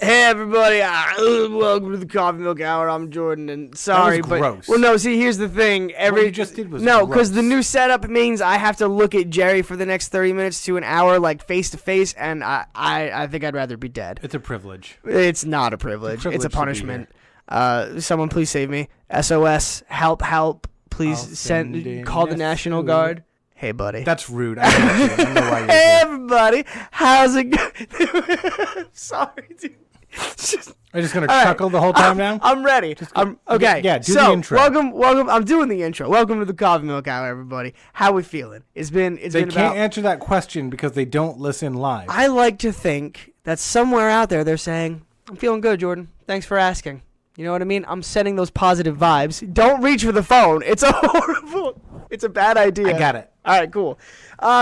Hey everybody, welcome to the Coffee Milk Hour. I'm Jordan, and sorry, That was gross. but no. See, here's the thing. What you just did was no, gross. because the new setup means I have to look at Jerry for the next 30 minutes to an hour, like face to face, and I think I'd rather be dead. It's a privilege. It's not a privilege. It's a to be punishment. Someone please save me. SOS, help! Please call the National Guard. Hey, buddy. That's rude. I don't know why you're Hey here. everybody, how's it going? Sorry, dude. I'm just gonna All right. chuckle the whole time now. I'm ready. Okay. Yeah, do so, the intro. welcome. I'm doing the intro. Welcome to the Coffee Milk Hour, everybody. How we feeling? It's They been can't about. answer that question because they don't listen live. I like to think that somewhere out there they're saying, "I'm feeling good, Jordan. Thanks for asking." You know what I mean? I'm sending those positive vibes. Don't reach for the phone. It's a horrible. It's a bad idea. I got it. All right, cool.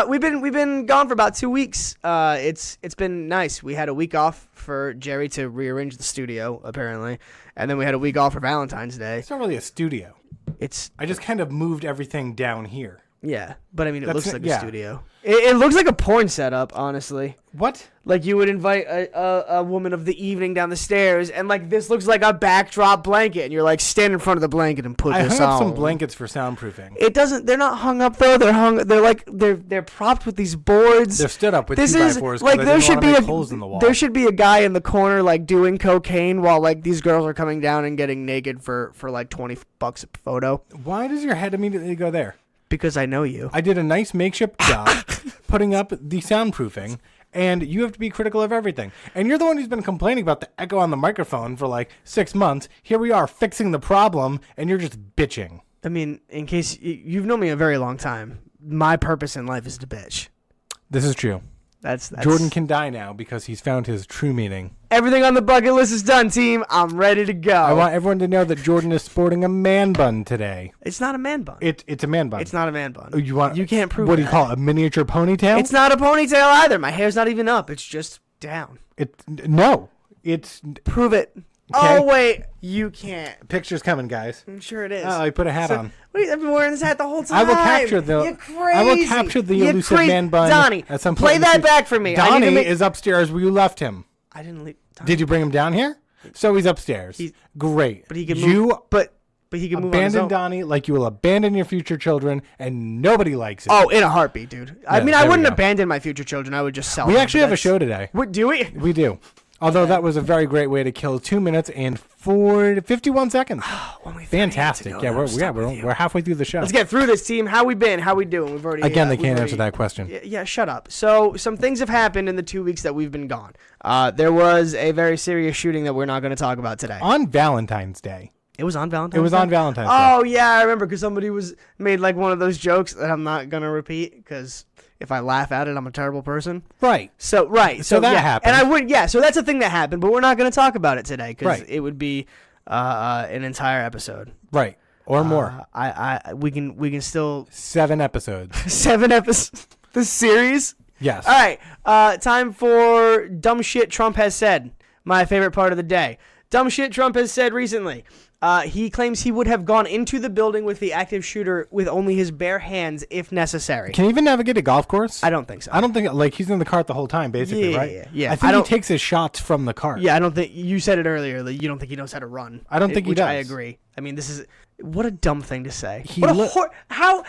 We've been gone for about 2 weeks. It's been nice. We had a week off for Jerry to rearrange the studio, apparently, and then we had a week off for Valentine's Day. It's not really a studio. It's I just kind of moved everything down here. yeah, but I mean, it That's looks like yeah. a studio. It looks like a porn setup, honestly. What? Like you would invite a woman of the evening down the stairs, and like this looks like a backdrop blanket, and you're like stand in front of the blanket and put I this hung up on. some blankets for soundproofing. It doesn't. They're not hung up though. They're hung. They're like they're propped with these boards. They're stood up with This 2x4s is like there should be holes in the wall. there should be a guy in the corner like doing cocaine while like these girls are coming down and getting naked for like $20 a photo. Why does your head immediately go there? Because I know you. I did a nice makeshift job putting up the soundproofing, and you have to be critical of everything. And you're the one who's been complaining about the echo on the microphone for like 6 months. Here we are fixing the problem, and you're just bitching. I mean, in case you've known me a very long time, my purpose in life is to bitch. This is true. That's Jordan can die now because he's found his true meaning. Everything on the bucket list is done, team. I'm ready to go. I want everyone to know that Jordan is sporting a man bun today. It's not a man bun. It's a man bun. It's not a man bun. Oh, you can't prove What do you that. call it? A miniature ponytail? It's not a ponytail either. My hair's not even up. It's just down. No. It's Prove it. Okay. Oh wait, you can't. pictures coming, guys. I'm sure it is. Oh, I put a hat on. Wait, I've been wearing this hat the whole time. I will capture the. You're crazy. I will capture the You're elusive crazy. man bun. Donnie, at some point play in the that future. back for me. I need to Donnie make- is upstairs where you left him. I didn't leave. Donnie. Did you bring him down here? So he's upstairs. Great. But he can you move. But he can move on his abandon own. Donnie like you will abandon your future children, and nobody likes it. Oh, in a heartbeat, dude. I Yeah, mean, I there we wouldn't go. abandon my future children. I would just sell we them. actually have a show today. What do we? We do. Although that was a very great way to kill 2 minutes and 51 seconds. Only 30 Fantastic. to go, Yeah, then I'll stop with you. we're halfway through the show. Let's get through this, team. How we been? How we doing? We've already Again, they we've can't already- answer that question. Yeah, shut up. So some things have happened in the 2 weeks that we've been gone. There was a very serious shooting that we're not going to talk about today. On Valentine's Day. It was on Valentine's. It was Day? on Valentine's Day. Oh yeah, I remember because somebody made like one of those jokes that I'm not gonna repeat because if I laugh at it, I'm a terrible person. Right. So right. So that yeah. happened. And I would So that's a thing that happened, but we're not gonna talk about it today because Right. it would be an entire episode. Right. Or more. We can still 7 episodes. 7 episodes. The series. Yes. All right, time for dumb shit Trump has said. My favorite part of the day. Dumb shit Trump has said recently. He claims he would have gone into the building with the active shooter with only his bare hands if necessary. Can he even navigate a golf course? I don't think so. I don't think, like, he's in the cart the whole time, basically, Yeah, right? yeah. I think he takes his shots from the cart. Yeah, I don't think you said it earlier that you don't think he knows how to run. I don't think he which I does. agree. I mean, this is what a dumb thing to say. He What a li- how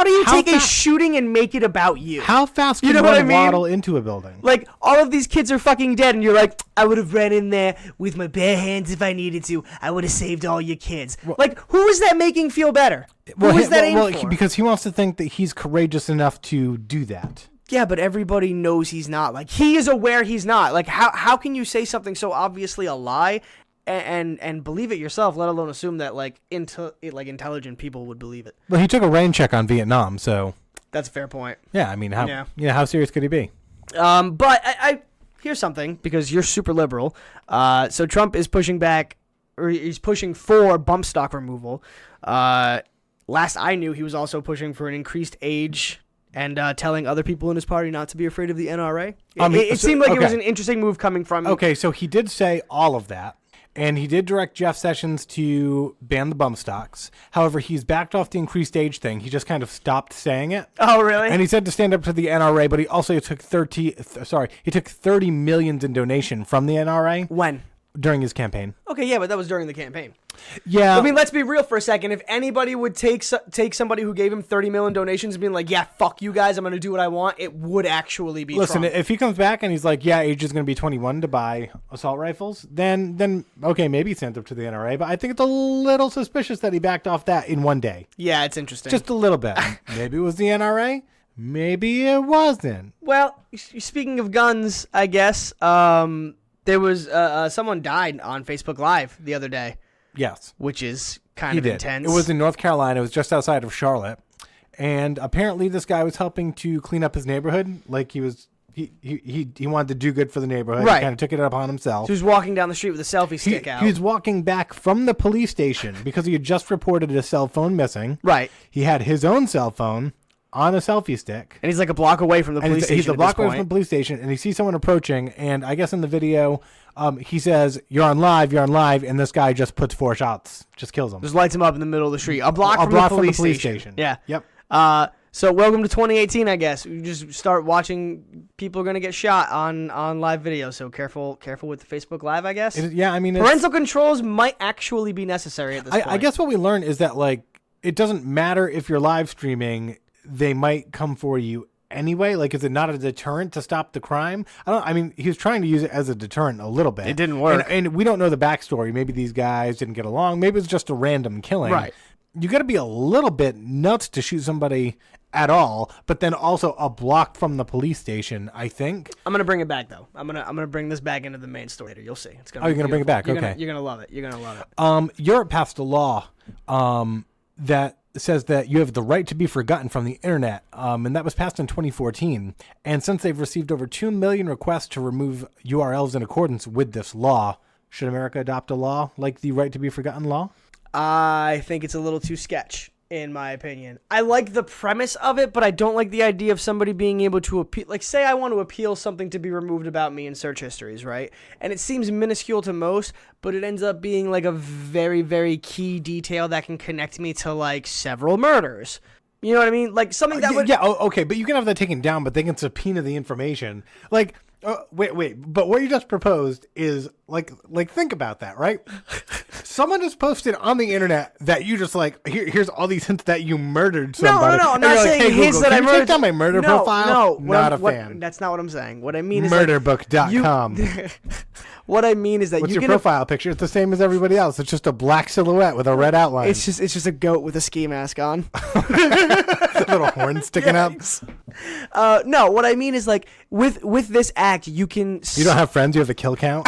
do you How take a fa- shooting and make it about you? How fast You can know what one I mean? waddle into a building? Like, all of these kids are fucking dead, and you're like, I would have ran in there with my bare hands if I needed to. I would have saved all your kids. Like, who is that making feel better? Who is that aimed for? because he wants to think that he's courageous enough to do that. Yeah, but everybody knows he's not. Like, he is aware he's not. Like, how can you say something so obviously a lie and believe it yourself, let alone assume that, like, intelligent people would believe it? Well, he took a rain check on Vietnam, so That's a fair point. yeah. I mean, how Yeah. how serious could he be? But I here's something, because you're super liberal. So Trump is pushing back, or he's pushing for bump stock removal. Last I knew, he was also pushing for an increased age and telling other people in his party not to be afraid of the NRA. It seemed like it was an interesting move coming from. Okay, so he did say all of that, And he did direct Jeff Sessions to ban the bump stocks. However, he's backed off the increased age thing. He just kind of stopped saying it. Oh, really? And he said to stand up to the NRA, but he also took 30 million in donation from the NRA When? during his campaign. Okay, yeah, but that was during the campaign. Yeah. I mean, let's be real for a second. If anybody would take somebody who gave him 30 million donations and being like, yeah, fuck you guys, I'm going to do what I want, it would actually be Listen, Trump. if he comes back and he's like, yeah, age is going to be 21 to buy assault rifles, then okay, maybe he sent up to the NRA. But I think it's a little suspicious that he backed off that in one day. Yeah, it's interesting. Just a little bit. Maybe it was the NRA. Maybe it wasn't. Well, speaking of guns, I guess, there was someone died on Facebook Live the other day, Yes. which is kind He of did. intense. It was in North Carolina. It was just outside of Charlotte. And apparently this guy was helping to clean up his neighborhood. Like he wanted to do good for the neighborhood. Right. He kind of took it upon himself. He was walking down the street with a selfie stick out. He was walking back from the police station because he had just reported a cell phone missing. Right. He had his own cell phone on a selfie stick. And he's like a block away from the And police station. he's a at block this away from the police station, and he sees someone approaching. And I guess in the video, he says, "You're on live," and this guy just puts 4 shots, just kills him. Just lights him up in the middle of the street. A block, from, block the police station. Yeah. Yep. So welcome to 2018, I guess. You just start watching people are going to get shot on live video. So careful with the Facebook Live, I guess. Yeah, I mean, Parental controls might actually be necessary at this point. I guess what we learned is that, like, it doesn't matter if you're live streaming, they might come for you anyway. Like, is it not a deterrent to stop the crime? I mean, he was trying to use it as a deterrent a little bit. It didn't work. And we don't know the backstory. Maybe these guys didn't get along. Maybe it's just a random killing. Right. You got to be a little bit nuts to shoot somebody at all, but then also a block from the police station, I think. I'm gonna bring it back though. I'm gonna bring this back into the main story later. You'll see. It's gonna. Oh, you're gonna bring it back. You're Okay. You're gonna love it. You're gonna love it. Europe passed a law that says that you have the right to be forgotten from the internet, and that was passed in 2014. And since they've received over 2 million requests to remove URLs in accordance with this law, should America adopt a law like the right to be forgotten law? I think it's a little too sketch, in my opinion. I like the premise of it, but I don't like the idea of somebody being able to appeal. Like, say I want to appeal something to be removed about me in search histories, right? And it seems minuscule to most, but it ends up being like a very, very key detail that can connect me to like several murders. You know what I mean? Like something that would. Yeah, okay, but you can have that taken down, but they can subpoena the information. Like, wait, but what you just proposed is like think about that, right? Someone just posted on the internet that you just like here's all these hints that you murdered somebody. No, I'm And not you're saying like, hey, hints Google, that I can you murdered. take down my murder profile? No, not a fan. That's not what I'm saying. What I mean is Murderbook.com. What I mean is that What's you your can. profile picture? It's the same as everybody else. It's just a black silhouette with a red outline. It's just a goat with a ski mask on. little horn sticking up. No, what I mean is like with this act, you can. You don't have friends. You have a kill count.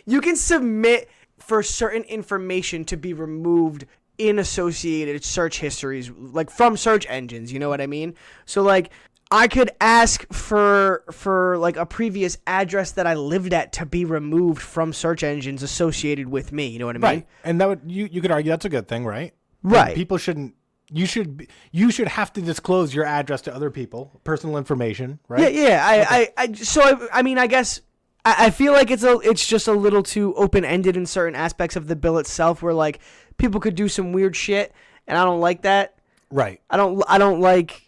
You can submit for certain information to be removed in associated search histories, like from search engines. You know what I mean? So like, I could ask for like a previous address that I lived at to be removed from search engines associated with me. You know what I mean? Right. And that would you could argue that's a good thing, right? Right. And people shouldn't. You should have to disclose your address to other people, personal information, right? Yeah. I mean, I guess I feel like it's just a little too open ended in certain aspects of the bill itself, where like people could do some weird shit, and I don't like that. Right. I don't like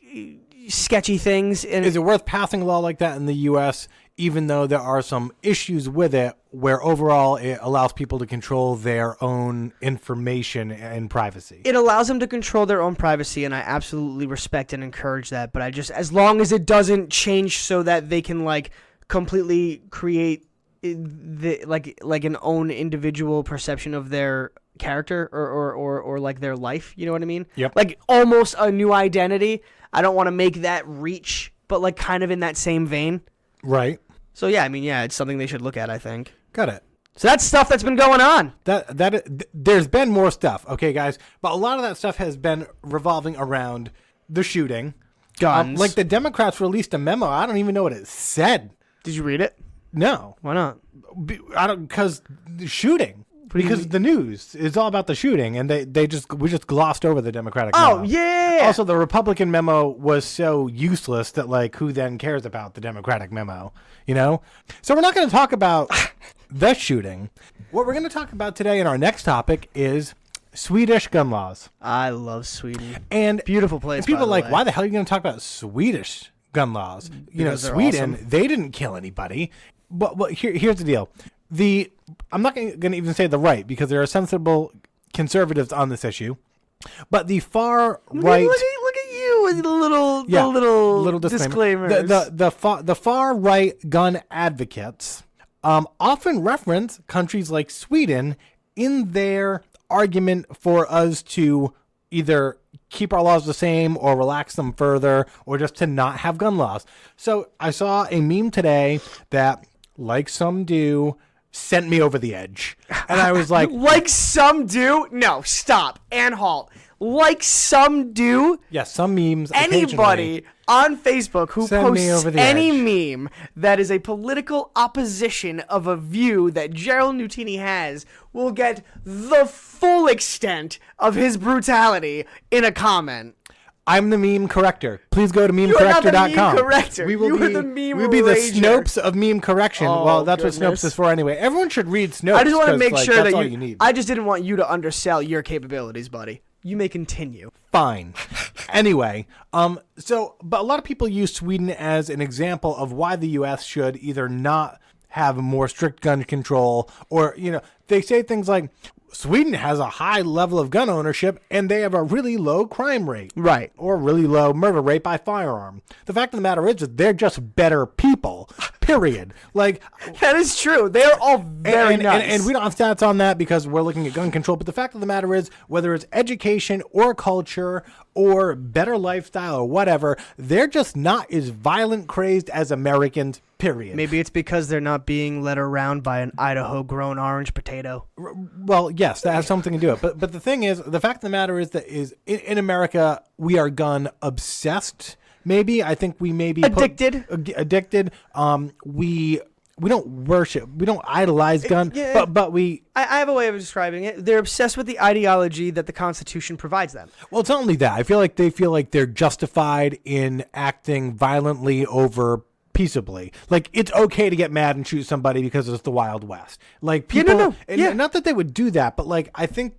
sketchy things. And Is it worth passing a law like that in the U.S., even though there are some issues with it, where overall it allows people to control their own information and privacy? It allows them to control their own privacy, and I absolutely respect and encourage that. But I just, as long as it doesn't change so that they can like completely create like an own individual perception of their character or like their life. You know what I mean? Yep. Like almost a new identity. I don't want to make that reach, but like kind of in that same vein. Right. So yeah, I mean, yeah, it's something they should look at, I think. Got it. So that's stuff that's been going on. There's been more stuff, okay, guys, but a lot of that stuff has been revolving around the shooting, Guns. like the Democrats released a memo. I don't even know what it said. Did you read it? No, Why not? because the shooting. Because the news is all about the shooting, and we just glossed over the Democratic memo. Oh yeah. Also, the Republican memo was so useless that like who then cares about the Democratic memo? You know. So we're not going to talk about the shooting. What we're going to talk about today in our next topic is Swedish gun laws. I love Sweden. And Beautiful place. and people by are the like, way. why the hell are you going to talk about Swedish gun laws? You know, Because they're Sweden, awesome. they didn't kill anybody. But here's the deal. I'm not going to even say the right, because there are sensible conservatives on this issue. But the far right, Look at you with the little, yeah, little disclaimer. disclaimers. The far right gun advocates often reference countries like Sweden in their argument for us to either keep our laws the same or relax them further, or just to not have gun laws. So I saw a meme today that, like some do, sent me over the edge. And I was like, Like some do. No, stop and halt. Like some do. yeah, some memes. occasionally. Anybody on Facebook who Send me posts over the any edge. meme that is a political opposition of a view that Gerald Nutini has will get the full extent of his brutality in a comment. I'm the meme corrector. Please go to are not the memecorrector.com. meme corrector. We will You are be the meme we'll be the rager. Snopes of meme correction. Oh, Well, that's what goodness. Snopes is for anyway. Everyone should read Snopes. I just want to 'cause, make like, sure that's that all you. you need. I just didn't want you to undersell your capabilities, buddy. You may continue. Fine. Anyway, but a lot of people use Sweden as an example of why the U.S. should either not have more strict gun control, or, they say things like, Sweden has a high level of gun ownership and they have a really low crime rate. Right. Or really low murder rate by firearm. The fact of the matter is that they're just better people, period. Like, That is true. They are all very nice. and we don't have stats on that because we're looking at gun control. But the fact of the matter is, whether it's education or culture or better lifestyle or whatever, they're just not as violent crazed as Americans, period. Maybe it's because they're not being led around by an Idaho-grown orange potato. Well, yes, that has something to do with it. But the thing is, the fact of the matter is that in America, we are gun obsessed. Maybe I think we may be Addicted. Addicted. We don't worship. We don't idolize gun. yeah. But we. I have a way of describing it. They're obsessed with the ideology that the Constitution provides them. Well, it's not only that. I feel like they feel like they're justified in acting violently over peaceably. Like, it's okay to get mad and shoot somebody because it's the Wild West. Like, people, no. and Yeah. not that they would do that, but like, I think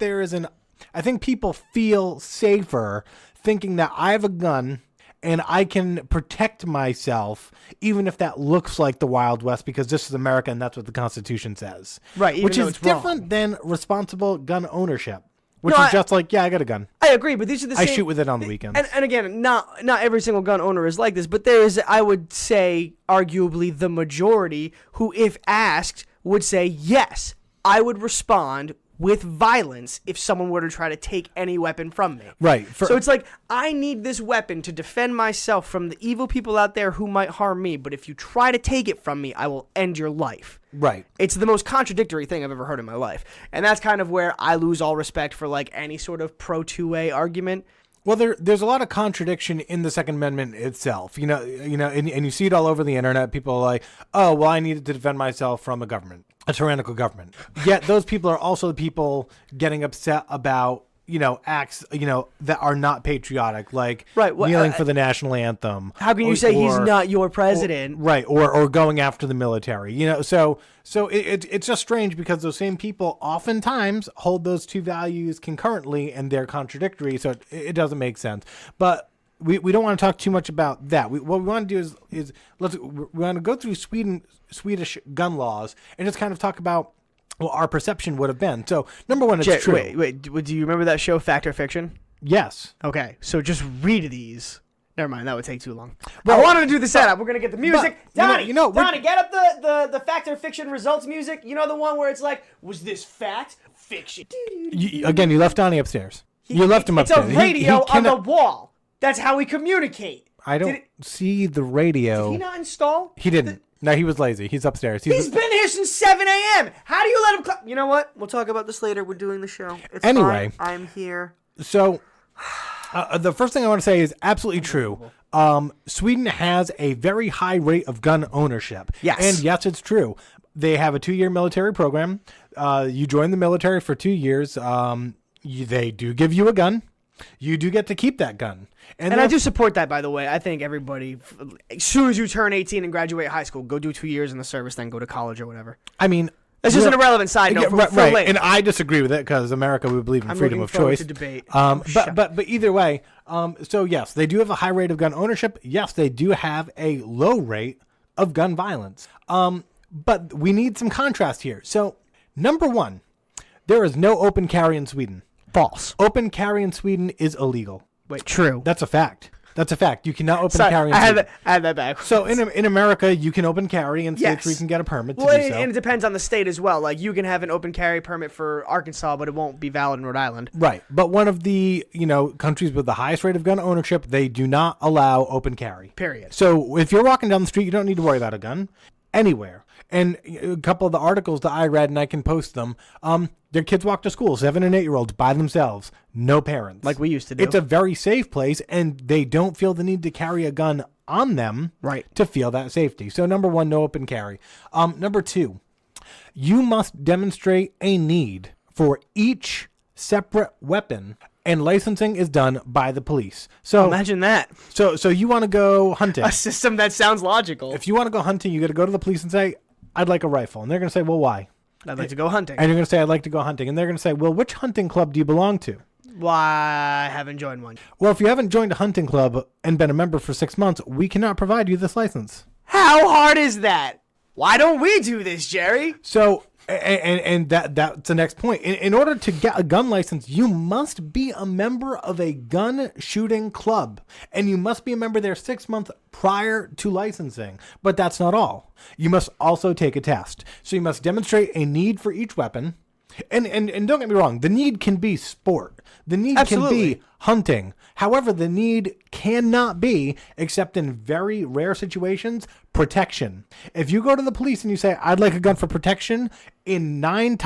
people feel safer thinking that I have a gun and I can protect myself, even if that looks like the Wild West, because this is America and that's what the Constitution says. Right, even Which though is it's wrong. different than responsible gun ownership, which No, is just like, yeah, I got a gun. I agree, but these are the I same. shoot with it on the weekends. And again, not every single gun owner is like this, but there is, I would say, arguably the majority who, if asked, would say, yes, I would respond with violence if someone were to try to take any weapon from me. Right. So it's like, I need this weapon to defend myself from the evil people out there who might harm me, but if you try to take it from me, I will end your life. Right. It's the most contradictory thing I've ever heard in my life. And that's kind of where I lose all respect for like any sort of pro 2A argument. Well, there's a lot of contradiction in the Second Amendment itself, and you see it all over the internet. People are like, oh, well, I needed to defend myself from a tyrannical government. Yet those people are also the people getting upset about, acts, that are not patriotic, like Right, well, kneeling for the national anthem. How can you say he's not your president? Right, or going after the military, so it's just strange because those same people oftentimes hold those two values concurrently and they're contradictory, so it doesn't make sense. But we don't want to talk too much about that. What we want to do is we want to go through Swedish gun laws and just kind of talk about what our perception would have been. So number one, it's true. Wait, do you remember that show, Fact or Fiction? Yes. Okay, so just read these. Never mind, that would take too long. Well, I wanted to do the setup. We're gonna get the music. but, Donnie, we're- Donnie, get up the fact or fiction results music. You know the one where it's like, was this fact? Fiction. Again, you left Donnie upstairs. You left him It's upstairs. a radio on the cannot- wall. That's how we communicate. I don't see the radio. Did he not install? He didn't. No, he was lazy. He's upstairs. He's been here since 7 a.m. How do you let him You know what? We'll talk about this later. We're doing the show. It's Anyway. fine. I'm here. So, the first thing I want to say is absolutely true. Sweden has a very high rate of gun ownership. Yes. And yes, it's true. They have a 2-year military program. You join the military for 2 years. They do give you a gun. You do get to keep that gun. And I do support that, by the way. I think everybody, as soon as you turn 18 and graduate high school, go do 2 years in the service, then go to college or whatever. I mean, It's just an irrelevant side note. Yeah, for right. later. And I disagree with it because America, we believe in I'm freedom looking of forward choice. to debate. But either way, so yes, they do have a high rate of gun ownership. Yes, they do have a low rate of gun violence. But we need some contrast here. So number one, there is no open carry in Sweden. False. Open carry in Sweden is illegal. Wait, true. That's a fact. That's a fact. You cannot open carry in Sweden. I had that back. So in America, you can open carry in states Yes. where you can get a permit to Well, do so. and it depends on the state as well. Like, you can have an open carry permit for Arkansas, but it won't be valid in Rhode Island. Right. But one of the, countries with the highest rate of gun ownership, they do not allow open carry. Period. So if you're walking down the street, you don't need to worry about a gun anywhere. And a couple of the articles that I read, and I can post them, their kids walk to school, 7 and 8 year olds by themselves, no parents. Like we used to do. It's a very safe place, and they don't feel the need to carry a gun on them Right. to feel that safety. So number one, no open carry. Number two, you must demonstrate a need for each separate weapon, and licensing is done by the police. So Imagine that. so you want to go hunting. A system that sounds logical. If you want to go hunting, you got to go to the police and say, I'd like a rifle. And they're going to say, well, why? I'd like to go hunting. And you're going to say, I'd like to go hunting. And they're going to say, well, which hunting club do you belong to? Why, I haven't joined one. Well, if you haven't joined a hunting club and been a member for 6 months, we cannot provide you this license. How hard is that? Why don't we do this, Jerry? So, and that's the next point. In order to get a gun license, you must be a member of a gun shooting club, and you must be a member there 6 months prior to licensing. But that's not all. You must also take a test. So you must demonstrate a need for each weapon. And don't get me wrong, the need can be sport. The need Absolutely. can be hunting. However, the need cannot be, except in very rare situations, protection. If you go to the police and you say, I'd like a gun for protection, in 9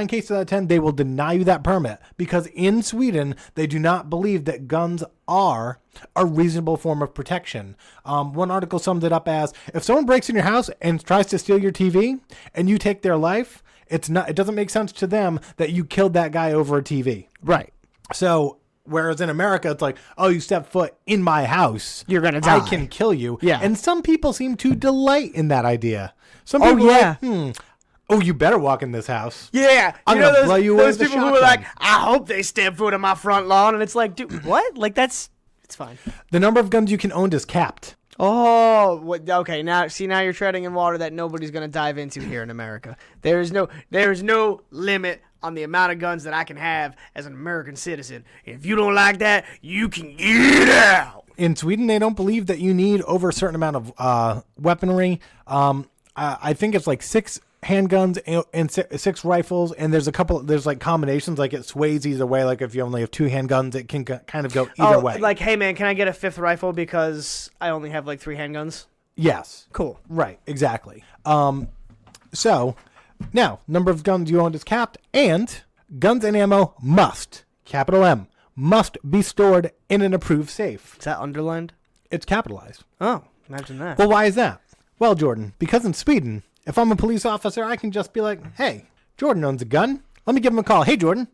cases out of 10, they will deny you that permit, because in Sweden, they do not believe that guns are a reasonable form of protection. One article summed it up as, if someone breaks in your house and tries to steal your TV and you take their life, it doesn't make sense to them that you killed that guy over a TV. Right. So, whereas in America, it's like, oh, you step foot in my house, You're gonna die. I can kill you. Yeah. And some people seem to delight in that idea. Some Oh, people yeah. are like, oh, you better walk in this house. Yeah. I'm you know gonna those, blow you away those with a people who are like, shotgun. I hope they step foot on my front lawn. And it's like, dude, what? Like, it's fine. The number of guns you can own is capped. Oh, okay. Now you're treading in water that nobody's gonna dive into here in America. There is no limit on the amount of guns that I can have as an American citizen. If you don't like that, you can get out. In Sweden, they don't believe that you need over a certain amount of weaponry. I think it's like 6 handguns and 6 rifles, and there's like combinations, like it sways either way. Like if you only have 2 handguns, it can kind of go either way. Like, hey man, can I get a 5th rifle because I only have like 3 handguns? Yes. Cool. Right, exactly. So, now, number of guns you own is capped, and guns and ammo must, capital M, must be stored in an approved safe. Is that underlined? It's capitalized. Oh, imagine that. Well, why is that? Well, Jordan, because in Sweden, if I'm a police officer, I can just be like, hey, Jordan owns a gun. Let me give him a call. Hey, Jordan,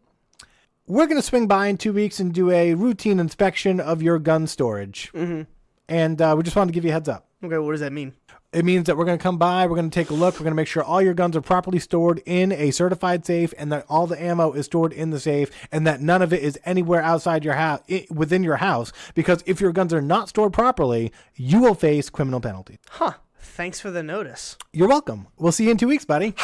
we're going to swing by in 2 weeks and do a routine inspection of your gun storage. Mm-hmm. And we just wanted to give you a heads up. Okay, what does that mean? It means that we're going to come by, we're going to take a look, we're going to make sure all your guns are properly stored in a certified safe, and that all the ammo is stored in the safe, and that none of it is anywhere outside your house, within your house, because if your guns are not stored properly, you will face criminal penalties. Huh. Thanks for the notice. You're welcome. We'll see you in 2 weeks, buddy.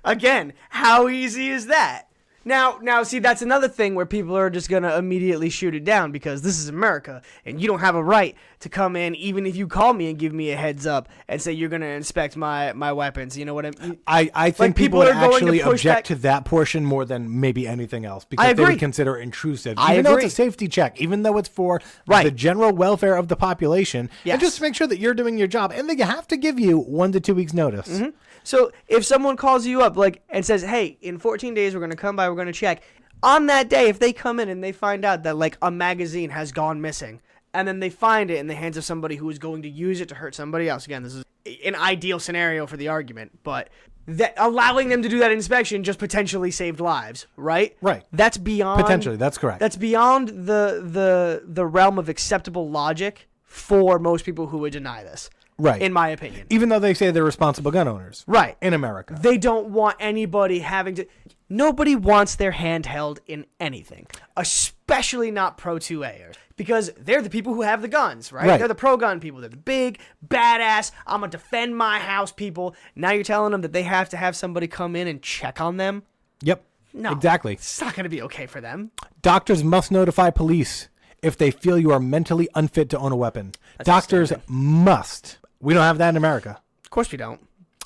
Again, how easy is that? Now, see, that's another thing where people are just going to immediately shoot it down because this is America, and you don't have a right to come in, even if you call me and give me a heads up and say you're going to inspect my weapons. You know what I mean? I think Like, people people would are going to actually push object back- to that portion more than maybe anything else, because I they agree. would consider it intrusive. I Even though agree. it's a safety check, even though it's for Right. the general welfare of the population, Yes. and just to make sure that you're doing your job, and they have to give you 1 to 2 weeks notice. Mm-hmm. So if someone calls you up and says, hey, in 14 days we're going to come by, we're going to check. On that day, if they come in and they find out that like a magazine has gone missing, and then they find it in the hands of somebody who is going to use it to hurt somebody else, again, this is an ideal scenario for the argument, but that allowing them to do that inspection just potentially saved lives, right? Right. That's beyond Potentially, that's correct. That's beyond the realm of acceptable logic for most people who would deny this. Right. in my opinion. Even though they say they're responsible gun owners. Right. In America. They don't want anybody having to. Nobody wants their hand held in anything, especially not pro 2A'ers, because they're the people who have the guns, right? Right. They're the pro-gun people. They're the big, badass, I'm going to defend my house people. Now you're telling them that they have to have somebody come in and check on them? Yep. No. Exactly. It's not going to be okay for them. Doctors must notify police if they feel you are mentally unfit to own a weapon. Doctors must. We don't have that in America. Of course we don't.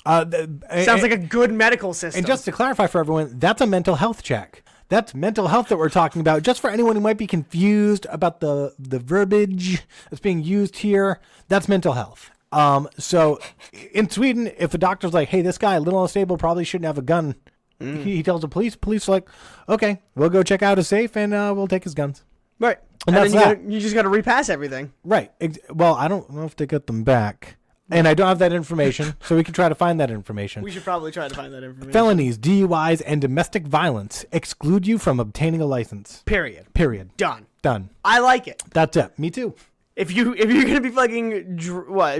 Sounds like a good medical system. And just to clarify for everyone, that's a mental health check. That's mental health that we're talking about. Just for anyone who might be confused about the verbiage that's being used here, that's mental health. So in Sweden, if a doctor's like, hey, this guy a little unstable, probably shouldn't have a gun, he tells the police are like, okay, we'll go check out his safe and we'll take his guns. Right. And And, that's then you just got to repass everything. Right. Well, I don't know if they get them back. And I don't have that information, so we can try to find that information. We should probably try to find that information. Felonies, DUIs, and domestic violence exclude you from obtaining a license. Period. Period. Done. Done. I like it. That's it. Me too. If you're gonna be fucking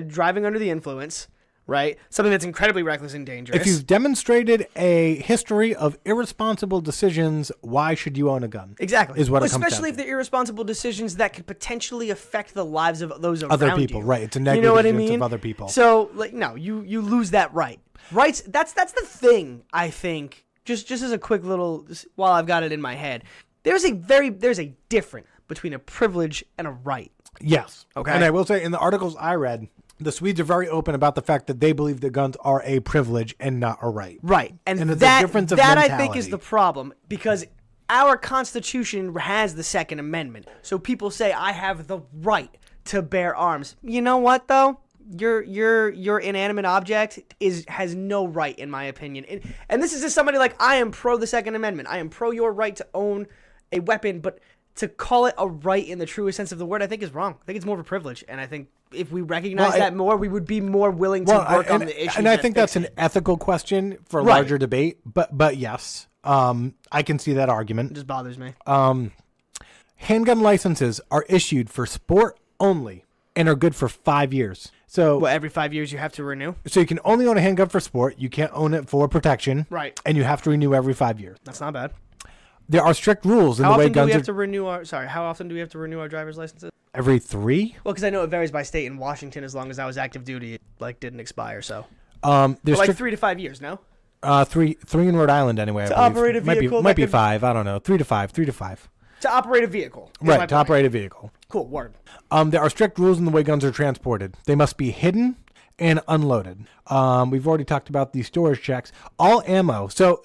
driving under the influence, right? Something that's incredibly reckless and dangerous. If you've demonstrated a history of irresponsible decisions, why should you own a gun? exactly Is what it comes down especially if to. they're irresponsible decisions that could potentially affect the lives of those around Other people, you. right. It's a You know what I negligence mean? of other people. So like no, you lose that right. Rights. That's the thing. I think just as a quick little while I've got it in my head, there's a difference between a privilege and a right. Yes. Okay. And I will say, in the articles I read, the Swedes are very open about the fact that they believe that guns are a privilege and not a right. Right. And it's a that difference of I think is mentality. the problem because our Constitution has the Second Amendment. So people say I have the right to bear arms. You know what though? Your inanimate object has no right in my opinion. And this is just somebody like I am pro the Second Amendment. I am pro your right to own a weapon, but to call it a right in the truest sense of the word, I think is wrong. I think it's more of a privilege, and I think if we recognize that more, we would be more willing to work on the issues. And I think that's an ethical question for a Right. larger debate. But yes, I can see that argument. It just bothers me. Handgun licenses are issued for sport only and are good for 5 years. So, Well, every 5 years you have to renew. so you can only own a handgun for sport. You can't own it for protection. Right. And you have to renew every 5 years. That's not bad. There are strict rules in How the way often do we guns have are. to renew our? Sorry, how often do we have to renew our driver's licenses? Every 3? Well, because I know it varies by state. In Washington, as long as I was active duty, it didn't expire. So, There's but like strict, 3 to 5 years. No. three in Rhode Island anyway. I To believe. operate a vehicle might that be could- 5. I don't know. 3 to 5. 3 to 5. To operate a vehicle. is my Right. point. To operate a vehicle. Cool. Word. There are strict rules in the way guns are transported. They must be hidden and unloaded. We've already talked about the storage checks. All ammo. So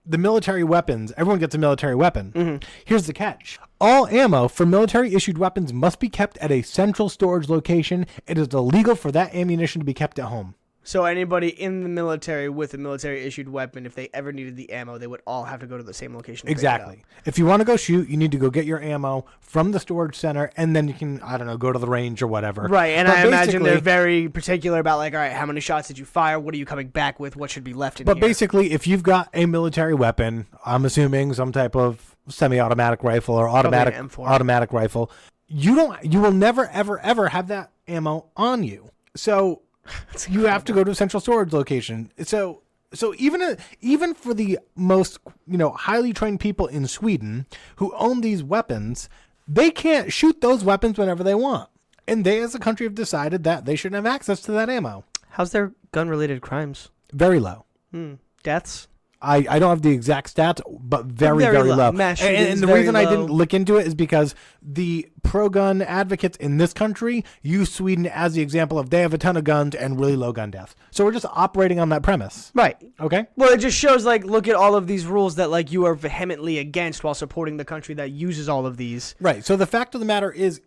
the military weapons, everyone gets a military weapon. Mm-hmm. Here's the catch. All ammo for military issued weapons must be kept at a central storage location. It is illegal for that ammunition to be kept at home. So anybody in the military with a military issued weapon, if they ever needed the ammo, they would all have to go to the same location. To pick it up. Exactly. If you want to go shoot, you need to go get your ammo from the storage center, and then you can, I don't know, go to the range or whatever. Right, and But I imagine they're basically- very particular about like, all right, how many shots did you fire? What are you coming back with? What should be left in But here? basically, if you've got a military weapon, I'm assuming some type of semi-automatic rifle or automatic an M4. automatic rifle, you will never ever have that ammo on you. So you have to go to a central storage location. So even for the most highly trained people in Sweden who own these weapons, they can't shoot those weapons whenever they want. And they, as a country, have decided that they shouldn't have access to that ammo. How's their gun-related crimes? Very low. Deaths? I don't have the exact stats, but very low. Mass And shootings, the very reason I low. didn't look into it is because the pro-gun advocates in this country use Sweden as the example of they have a ton of guns and really low gun deaths. So we're just operating on that premise. Right. Okay? Well, it just shows, like, look at all of these rules that, like, you are vehemently against while supporting the country that uses all of these. Right. So the fact of the matter is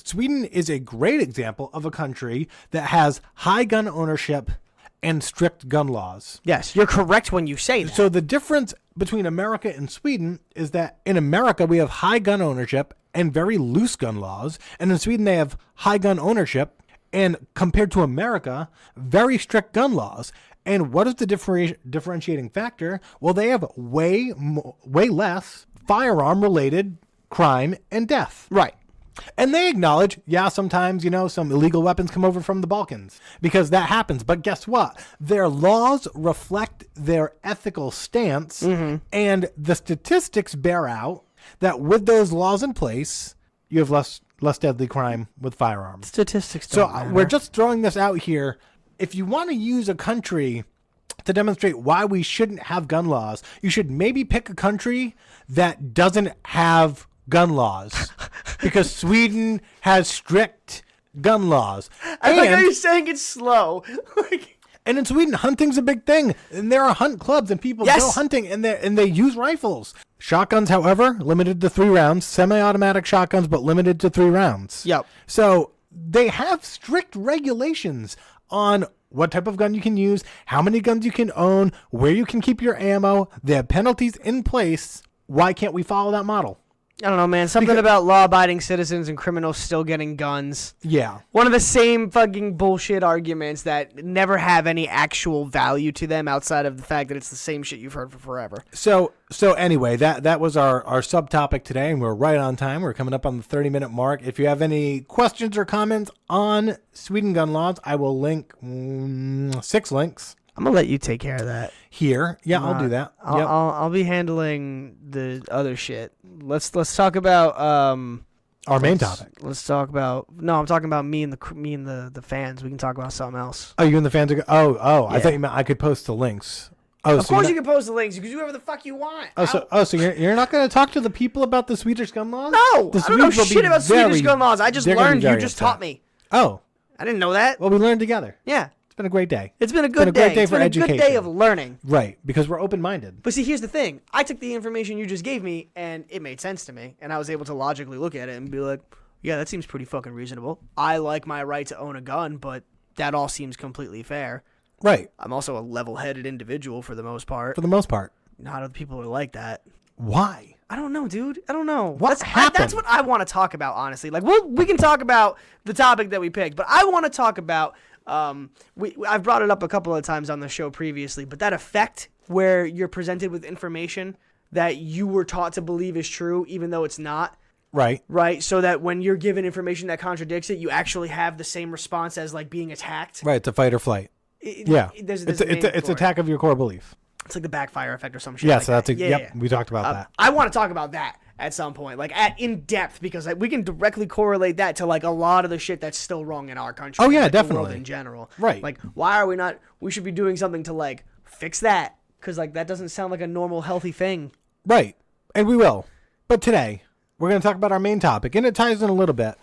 Sweden is a great example of a country that has high gun ownership and strict gun laws. Yes, you're correct when you say that. So the difference between America and Sweden is that in America we have high gun ownership and very loose gun laws, and in Sweden they have high gun ownership and, compared to America, very strict gun laws. And what is the differentiating factor? Well, they have way less firearm related crime and death. Right. And they acknowledge, yeah, sometimes, some illegal weapons come over from the Balkans because that happens. But guess what? Their laws reflect their ethical stance, and the statistics bear out that with those laws in place, you have less deadly crime with firearms. Statistics So don't matter. we're just throwing this out here. If you want to use a country to demonstrate why we shouldn't have gun laws, you should maybe pick a country that doesn't have gun laws, because Sweden has strict gun laws. I like how you're saying it's slow. And in Sweden, hunting's a big thing, and there are hunt clubs, and people Yes. go hunting, and they use rifles. Shotguns, however, limited to 3 rounds. Semi-automatic shotguns, but limited to 3 rounds. Yep. So they have strict regulations on what type of gun you can use, how many guns you can own, where you can keep your ammo. They have penalties in place. Why can't we follow that model? I don't know, man. Something about law-abiding citizens and criminals still getting guns. Yeah. One of the same fucking bullshit arguments that never have any actual value to them outside of the fact that it's the same shit you've heard for forever. So anyway, that was our subtopic today, and we're right on time. We're coming up on the 30-minute mark. If you have any questions or comments on Sweden gun laws, I will link 6 links I'm gonna let you take care of that. here. Yeah, I'll do that. Yep. I'll be handling the other shit. Let's talk about Our main topic. Let's talk about I'm talking about me and the fans. We can talk about something else. Oh, you and the fans are I Yeah. thought you meant I could post the links. Oh, Of course you can post the links. You can do whatever the fuck you want. So you're not going to talk to the people about the Swedish gun laws? No, The I don't know Swedes will be shit about Swedish very- gun laws. I just they're gonna be learned. You very just upset. taught me. Oh, I didn't know that. well, we learned together. Yeah, It's been a great day. it's been a been good a great day. day It's for been a good day education. of learning. Right, because we're open-minded. But see, here's the thing. I took the information you just gave me, and it made sense to me. And I was able to logically look at it and be like, yeah, that seems pretty fucking reasonable. I like my right to own a gun, but that all seems completely fair. Right, I'm also a level-headed individual for the most part. for the most part. Not other people are like that. Why? I don't know, dude. I don't know. What happened? That's what I want to talk about, honestly. Like, we can talk about the topic that we picked, but I want to talk about. I've brought it up a couple of times on the show previously, but that effect where you're presented with information that you were taught to believe is true, even though it's not. Right. Right, so that when you're given information that contradicts it, you actually have the same response as like being attacked. Right, it's a fight or flight. Yeah. There's It's a name it's for it. attack of your core belief. It's like the backfire effect or some shit. Yeah, like so that's that. yep, we talked about that. I want to talk about that at some point, like in depth, because we can directly correlate that to like a lot of the shit that's still wrong in our country. Oh, yeah, like, the world definitely. in general. Right. Like, why are we not? We should be doing something to like fix that, because like that doesn't sound like a normal, healthy thing. Right. And we will. But today, we're going to talk about our main topic, and it ties in a little bit.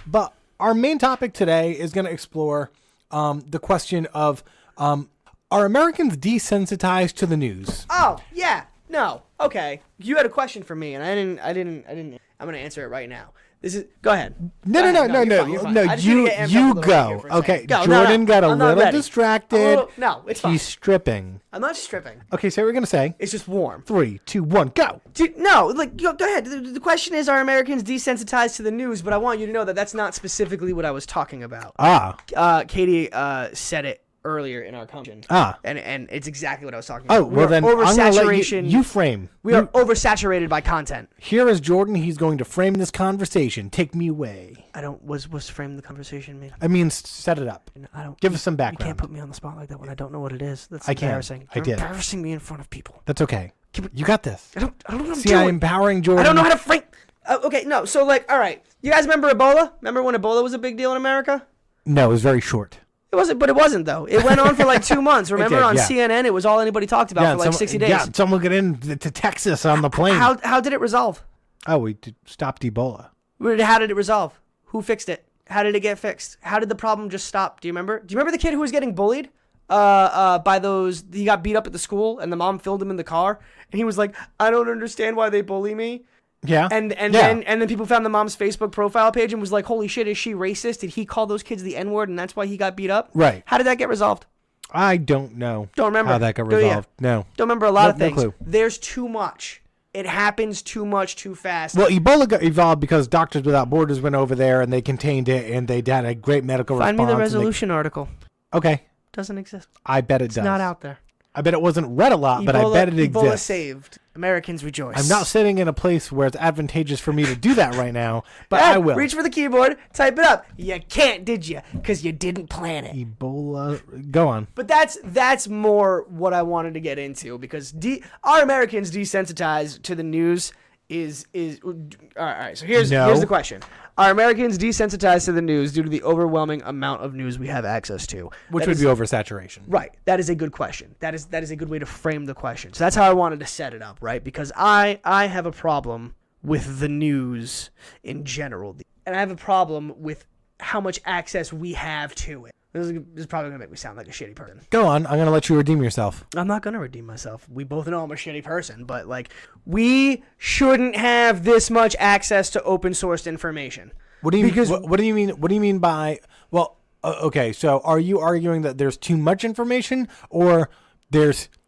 But our main topic today is going to explore the question of are Americans desensitized to the news? Oh yeah, no, okay. You had a question for me, and I didn't. I'm gonna answer it right now. Go ahead. No, Go no, ahead. no, You're no, fine, you're fine. no. I just need to get amped up a You little bit go. here for a Okay, second. Go, Jordan got a I'm not little ready. distracted. No, it's fine. He's stripping. I'm not stripping. Okay, so what we're gonna say. It's just warm. 3, 2, 1, go. Dude, no, like, go ahead. The question is, are Americans desensitized to the news? But I want you to know that that's not specifically what I was talking about. Katie said it earlier in our conversation. And it's exactly what I was talking about. Oh, well then, I'm gonna let oversaturation. you frame. We are oversaturated by content. Here is Jordan. He's going to frame this conversation. Take me away. I don't. Was frame the conversation mean? I mean, set it up. I don't. Give us some You background. can't put me on the spot like that when I don't know what it is. That's I can. embarrassing. I You're did. embarrassing me in front of people. That's okay. You got this. I don't know what I'm See, doing. I'm empowering Jordan. I don't know how to frame. Okay, no. So like, all right. You guys remember Ebola? Remember when Ebola was a big deal in America? No, it was very short. It wasn't, but it wasn't though. It went on for like 2 months. Remember did, on yeah. CNN, it was all anybody talked about for like 60 days. Yeah, someone got into Texas on the plane. How did it resolve? Oh, we stopped Ebola. How did it resolve? Who fixed it? How did it get fixed? How did the problem just stop? Do you remember? Do you remember the kid who was getting bullied? By those, he got beat up at the school, and the mom filmed him in the car, and he was like, "I don't understand why they bully me." Yeah. And then people found the mom's Facebook profile page and was like, "Holy shit, is she racist? Did he call those kids the N-word, and that's why he got beat up?" Right. How did that get resolved? I don't know. Don't remember. how that got Do ya? resolved. No. Don't remember a lot of No things. clue. There's too much. It happens too much too fast. Well, Ebola got evolved because Doctors Without Borders went over there and they contained it and they had a great medical Find me response. the and they- resolution article. Okay. Doesn't exist. I bet it does. It's not out there. I bet it wasn't read a lot, but I bet it Ebola exists. saved. Americans rejoice. I'm not sitting in a place where it's advantageous for me to do that right now, but Yeah, I will. Reach for the keyboard, type it up. You can't, did you? Because you didn't plan it. Ebola. Go on. But that's more what I wanted to get into because are Americans desensitized to the news? Is all right. So here's the question: are Americans desensitized to the news due to the overwhelming amount of news we have access to? Which would be oversaturation. Right. That is a good question. That is a good way to frame the question. So that's how I wanted to set it up, right? Because I have a problem with the news in general, and I have a problem with how much access we have to it. This is probably going to make me sound like a shitty person. Go on. I'm going to let you redeem yourself. I'm not going to redeem myself. We both know I'm a shitty person, but like we shouldn't have this much access to open sourced information. What do you Because- what do you mean? What do you mean by okay, so are you arguing that there's too much information or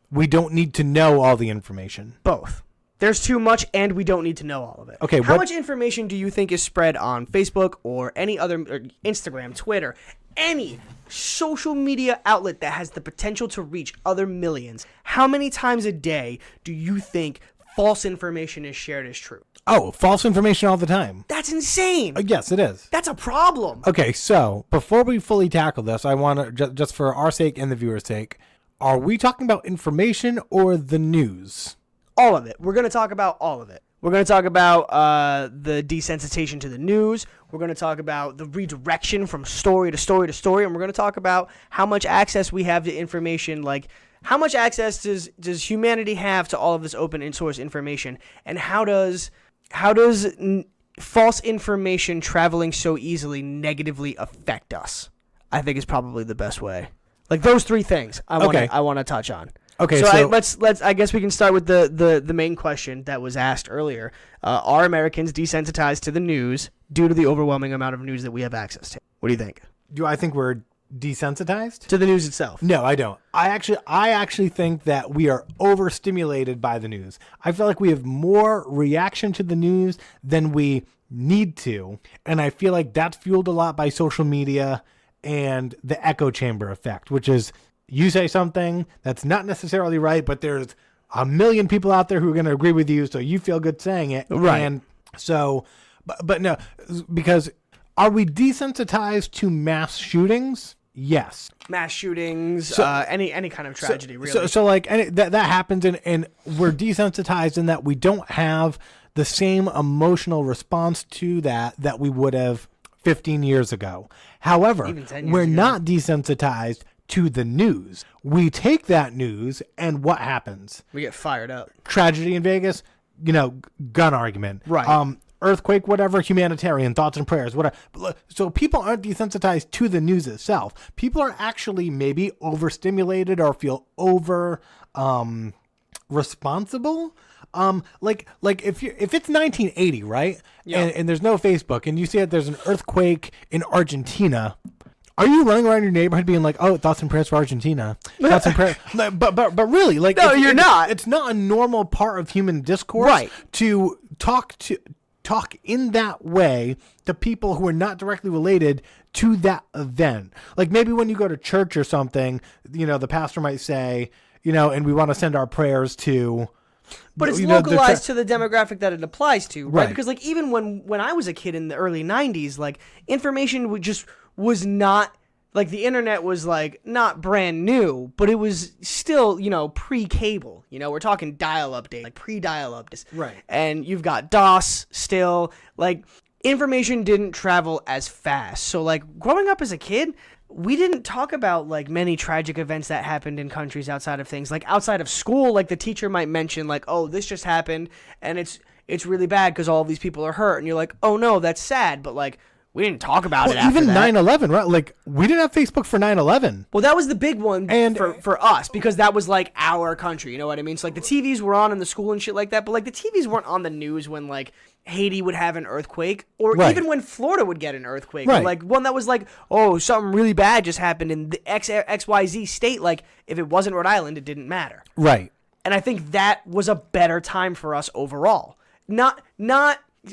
we don't need to know all the information? Both. There's too much, and we don't need to know all of it. Okay, How much information do you think is spread on Facebook or any other or Instagram, Twitter, any social media outlet that has the potential to reach other millions? How many times a day do you think false information is shared as true? Oh, false information all the time. That's insane. Yes, it is. That's a problem. Okay, so before we fully tackle this, I want to just for our sake and the viewer's sake, are we talking about information or the news? All of it. We're going to talk about all of it. We're going to talk about the desensitization to the news. We're going to talk about the redirection from story to story to story. And we're going to talk about how much access we have to information. Like, how much access does humanity have to all of this open and source information? And how does false information traveling so easily negatively affect us? I think is probably the best way. Like, those three things I want to touch on. Okay, so let's. I guess we can start with the main question that was asked earlier. Are Americans desensitized to the news due to the overwhelming amount of news that we have access to? What do you think? Do I think we're desensitized To the news itself? No, I don't. I actually think that we are overstimulated by the news. I feel like we have more reaction to the news than we need to, and I feel like that's fueled a lot by social media and the echo chamber effect, which is you say something that's not necessarily right, but there's a million people out there who are going to agree with you, so you feel good saying it. Right. And so, but no, because are we desensitized to mass shootings? Yes. Mass shootings, any kind of tragedy, really. So like that happens, and we're desensitized in that we don't have the same emotional response to that we would have 15 years ago. However, Even 10 years we're ago. not desensitized to the news. We take that news, and what happens? We get fired up. Tragedy in Vegas, gun argument. Right. Earthquake, whatever, humanitarian, thoughts and prayers, whatever. So people aren't desensitized to the news itself. People are actually maybe overstimulated or feel over responsible. Like if it's 1980, right? Yeah. And there's no Facebook, and you see that there's an earthquake in Argentina. Are you running around your neighborhood being like, "Oh, thoughts and prayers for Argentina"? Thoughts and prayers, but really, like, No, you're not. It's not a normal part of human discourse, Right. to talk in that way to people who are not directly related to that event. Like maybe when you go to church or something, the pastor might say, and we want to send our prayers to. But it's the localized to the demographic that it applies to, right? Right. Because like even when I was a kid in the early 90s, like information was not like the internet was like not brand new, but it was still, pre-cable. We're talking dial-up days, like pre-dial-up days. Right. And you've got DOS still, like information didn't travel as fast. So like growing up as a kid, we didn't talk about like many tragic events that happened in countries outside of things. Like outside of school, like the teacher might mention like, "Oh, this just happened and it's really bad because all of these people are hurt." And you're like, "Oh no, that's sad." But like we didn't talk about it after even that. 9/11, right? Like we didn't have Facebook for 9/11. Well, that was the big one And- for us because that was like our country. You know what I mean? So like the TVs were on in the school and shit like that, but like the TVs weren't on the news when like Haiti would have an earthquake or Right. even when Florida would get an earthquake. Or Right. like one that was like, "Oh, something really bad just happened in the XYZ state." Like if it wasn't Rhode Island, it didn't matter. Right. And I think that was a better time for us overall. Not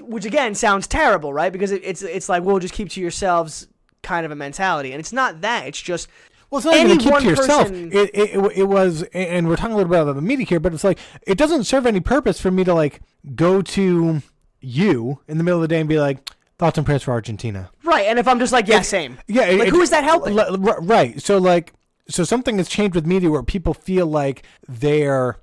which again sounds terrible, right? Because it's like, well, just keep to yourselves kind of a mentality. And it's not that. It's just Well, it's not Any even to keep one to yourself. person- It was, and we're talking a little bit about the media here, but it's like, it doesn't serve any purpose for me to like go to you in the middle of the day and be like, thoughts and prayers for Argentina. Right, and if I'm just like, yeah, same. Yeah. Like, who is that helping? Right. So something has changed with media where people feel like they're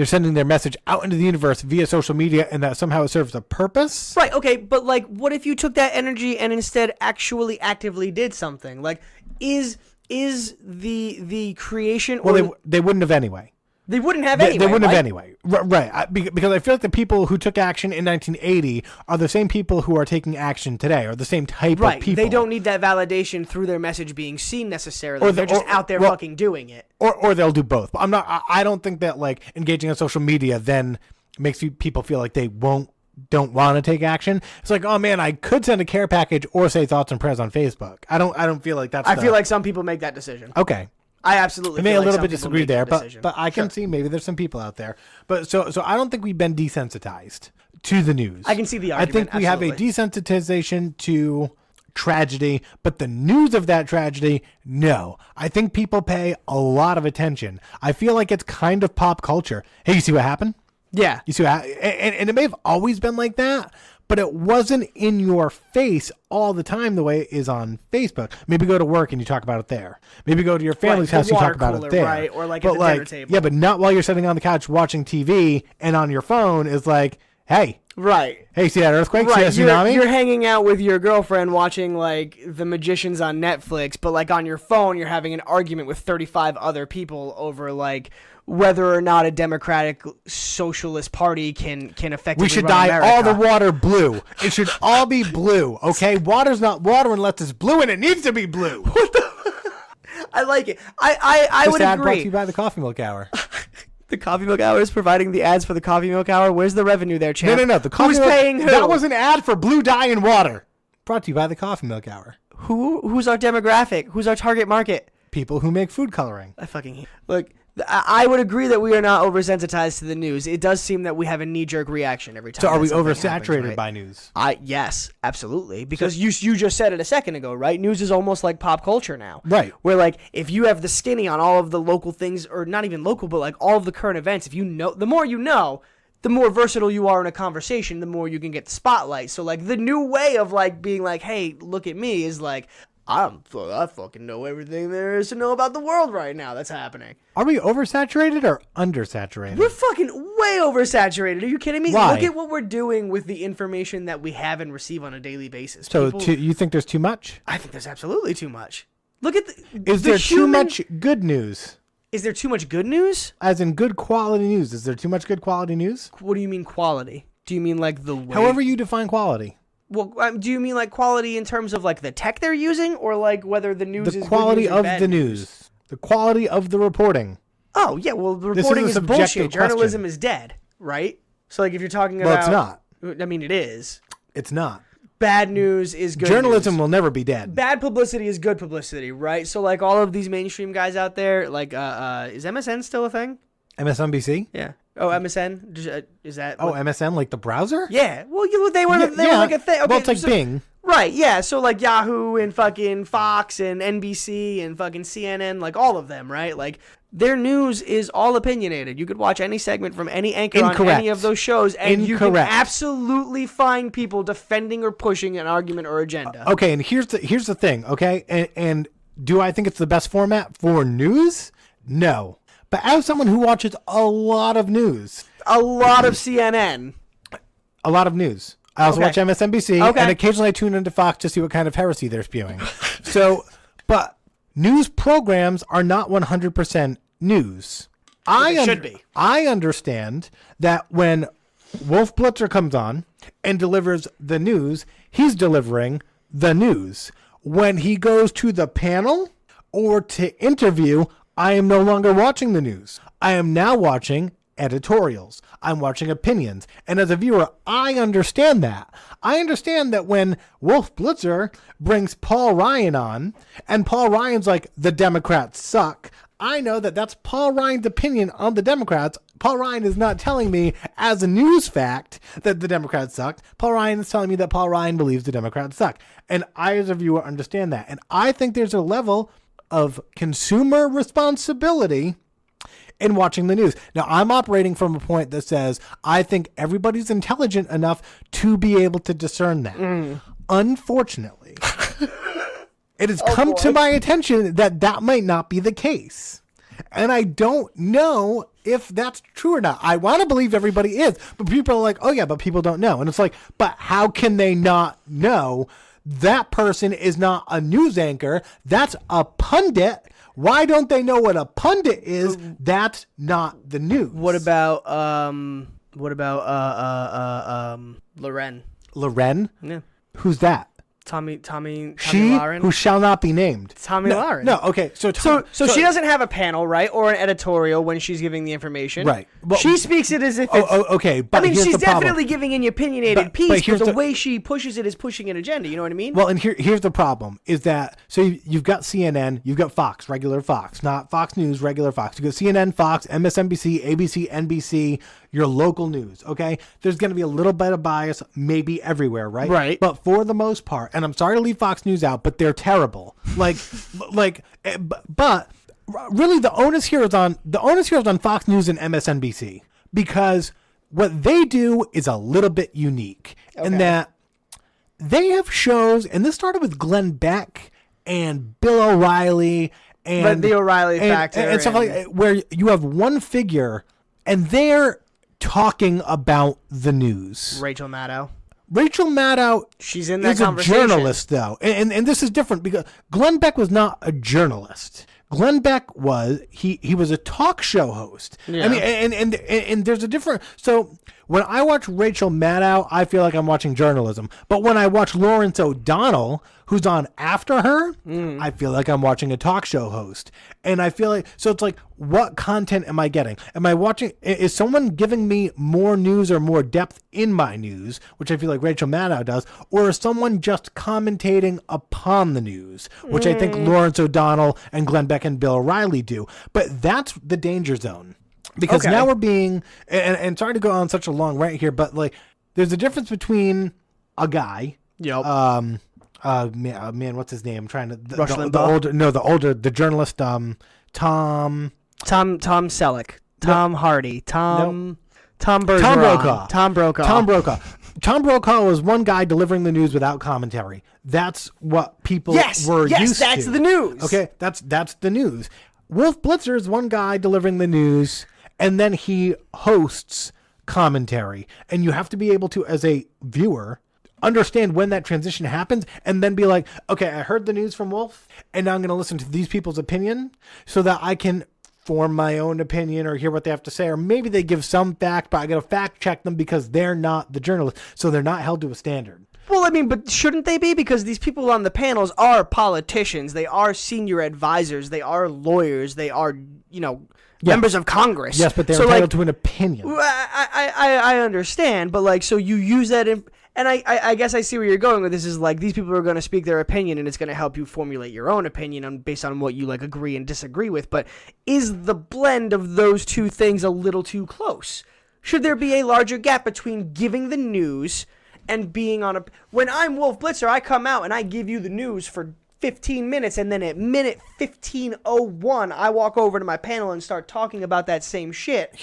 sending their message out into the universe via social media, and that somehow it serves a purpose. Right, okay, but like, what if you took that energy and instead actually actively did something? Like, is the creation or Well, they wouldn't have anyway. they wouldn't have They anyway, wouldn't have right? anyway. Right. Because I feel like the people who took action in 1980 are the same people who are taking action today, or the same type Right, of people. they don't need that validation through their message being seen necessarily. Or They're just out there fucking doing it. Or they'll do both. But I don't think that like engaging on social media then makes people feel like they don't want to take action. It's like, oh man, I could send a care package or say thoughts and prayers on Facebook. I don't feel like that's. I feel like some people make that decision. okay. I absolutely I may feel a like little some bit people disagree make there, that but decision. I can see maybe there's some people out there. But so I don't think we've been desensitized to the news. I can see the I argument. think we have a desensitization to tragedy, but the news of that tragedy, no. I think people pay a lot of attention. I feel like it's kind of pop culture. Hey, you see what happened? Yeah. You see what and it may have always been like that, but it wasn't in your face all the time the way it is on Facebook. Maybe go to work and you talk about it there. Maybe go to your family's the house and you talk water about cooler, it there. right, or like but at the dinner table. Yeah, but not while you're sitting on the couch watching TV and on your phone is like, hey, Right. see that earthquake? Right, See that tsunami? you're hanging out with your girlfriend watching like The Magicians on Netflix, but like on your phone you're having an argument with 35 other people over like whether or not a democratic socialist party can effectively We should run dye America. all the water blue. It should all be blue, okay? Water's not water unless it's blue, and it needs to be blue. I like it. I This would ad brought to agree. you by the Coffee Milk Hour. The Coffee Milk Hour is providing the ads for the Coffee Milk Hour. Where's the revenue there, champ? No. The Coffee Who's Milk, paying who? That was an ad for blue dye and water. Brought to you by the Coffee Milk Hour. Who's our demographic? Who's our target market? People who make food coloring. I fucking hate. Look, I would agree that we are not oversensitized to the news. It does seem that we have a knee-jerk reaction every time. So are that we something oversaturated happens, right? by news? Yes, absolutely. Because you just said it a second ago, right? News is almost like pop culture now. Right. Where like if you have the skinny on all of the local things, or not even local, but like all of the current events, if you know, the more you know, the more versatile you are in a conversation, the more you can get the spotlight. So like the new way of like being like, hey, look at me is like, I fucking know everything there is to know about the world right now that's happening. Are we oversaturated or undersaturated? We're fucking way oversaturated. Are you kidding me? Why? Look at what we're doing with the information that we have and receive on a daily basis. So People- you think there's too much? I think there's absolutely too much. Look at Is there too much good news? Is there too much good news? As in good quality news. Is there too much good quality news? What do you mean quality? Do you mean like the way? However you define quality. Well, do you mean like quality in terms of like the tech they're using, or like whether the news The is quality good news or of bad the news. The quality of the reporting. Oh yeah, well the is reporting a is subjective bullshit. Journalism question. is dead, right? So like if you're talking Well, about, it's not. I mean, it is. It's not. Bad news is good. Journalism news. will never be dead. Bad publicity is good publicity, right? So like all of these mainstream guys out there, like is MSN still a thing? MSNBC? Yeah. Oh, MSN is that? Oh, what- MSN, like the browser? yeah. Well, they were Yeah, they were like a thing. Okay, well, it's like so- Bing. Right, yeah. So like Yahoo and fucking Fox and NBC and fucking CNN, like all of them, right? Like their news is all opinionated. You could watch any segment from any anchor on Incorrect. any of those shows, and you can Incorrect. absolutely find people defending or pushing an argument or agenda. Okay, and here's the thing, okay? And do I think it's the best format for news? No. But as someone who watches a lot of news, A lot of CNN. a lot of news. I also Okay. watch MSNBC, Okay. and occasionally I tune into Fox to see what kind of heresy they're spewing. But news programs are not 100% news. they should be. I understand that when Wolf Blitzer comes on and delivers the news, he's delivering the news. When he goes to the panel or to interview, I am no longer watching the news. I am now watching editorials. I'm watching opinions. And as a viewer, I understand that. I understand that when Wolf Blitzer brings Paul Ryan on, and Paul Ryan's like, the Democrats suck, I know that that's Paul Ryan's opinion on the Democrats. Paul Ryan is not telling me as a news fact that the Democrats sucked. Paul Ryan is telling me that Paul Ryan believes the Democrats suck. And I, as a viewer, understand that. And I think there's a level of consumer responsibility in watching the news. Now, I'm operating from a point that says I think everybody's intelligent enough to be able to discern that. Unfortunately, it has come to my attention that that might not be the case. And I don't know if that's true or not. I want to believe everybody is, but people are like, oh yeah, but people don't know. And it's like, but how can they not know? That person is not a news anchor. That's a pundit. Why don't they know what a pundit is? That's not the news. What about Loren? Loren? Yeah. Who's that? Tommy She Lauren? who shall not be named. Tommy Lauren. No, okay. So she doesn't have a panel, right? Or an editorial when she's giving the information. Right. Well, she speaks it as if it's... okay. But I mean, here's she's the problem. definitely giving an opinionated piece, here's but the the- way she pushes it is pushing an agenda. You know what I mean? Well, and here's the problem is that, so you've got CNN, you've got Fox, regular Fox, not Fox News, regular Fox. You've got CNN, Fox, MSNBC, ABC, NBC, your local news, okay? There's going to be a little bit of bias maybe everywhere, right? Right. But for the most part, and I'm sorry to leave Fox News out, but they're terrible. But really the onus here is on Fox News and MSNBC, because what they do is a little bit unique in that they have shows, and this started with Glenn Beck and Bill O'Reilly and But the O'Reilly factor and stuff like that, where you have one figure and they're talking about the news. Rachel Maddow. Rachel Maddow, She's in that is a conversation. journalist, though, and this is different because Glenn Beck was not a journalist. Glenn Beck was he was a talk show host. Yeah. I mean, and there's a different. So when I watch Rachel Maddow, I feel like I'm watching journalism. But when I watch Lawrence O'Donnell, who's on after her, I feel like I'm watching a talk show host. And I feel like, so it's like, what content am I getting? Am I watching, is someone giving me more news or more depth in my news, which I feel like Rachel Maddow does, or is someone just commentating upon the news, which I think Lawrence O'Donnell and Glenn Beck and Bill O'Reilly do. But that's the danger zone. Because now we're being, and sorry to go on such a long rant here, but like, there's a difference between a guy, Yep. man, what's his name? I'm trying to Rush Limbaugh? the journalist, Tom Selleck. Tom Hardy. Tom Bergeron. Brokaw. Tom Brokaw. Tom Brokaw was one guy delivering the news without commentary. That's what people were used to. Yes, that's the news. Okay, that's the news. Wolf Blitzer is one guy delivering the news, and then he hosts commentary. And you have to be able to, as a viewer, understand when that transition happens and then be like, okay, I heard the news from Wolf, and now I'm going to listen to these people's opinion so that I can form my own opinion or hear what they have to say. Or maybe they give some fact, but I got to fact check them because they're not the journalist, so they're not held to a standard. Well, I mean, but shouldn't they be? Because these people on the panels are politicians. They are senior advisors. They are lawyers. They are, members of Congress. Yes, but they're so, entitled to an opinion. I understand, but like, so you use that in, and I guess I see where you're going with this. Is like these people are going to speak their opinion, and it's going to help you formulate your own opinion based on what you like agree and disagree with. But is the blend of those two things a little too close? Should there be a larger gap between giving the news and being on a... When I'm Wolf Blitzer, I come out and I give you the news for 15 minutes, and then at minute 15:01, I walk over to my panel and start talking about that same shit.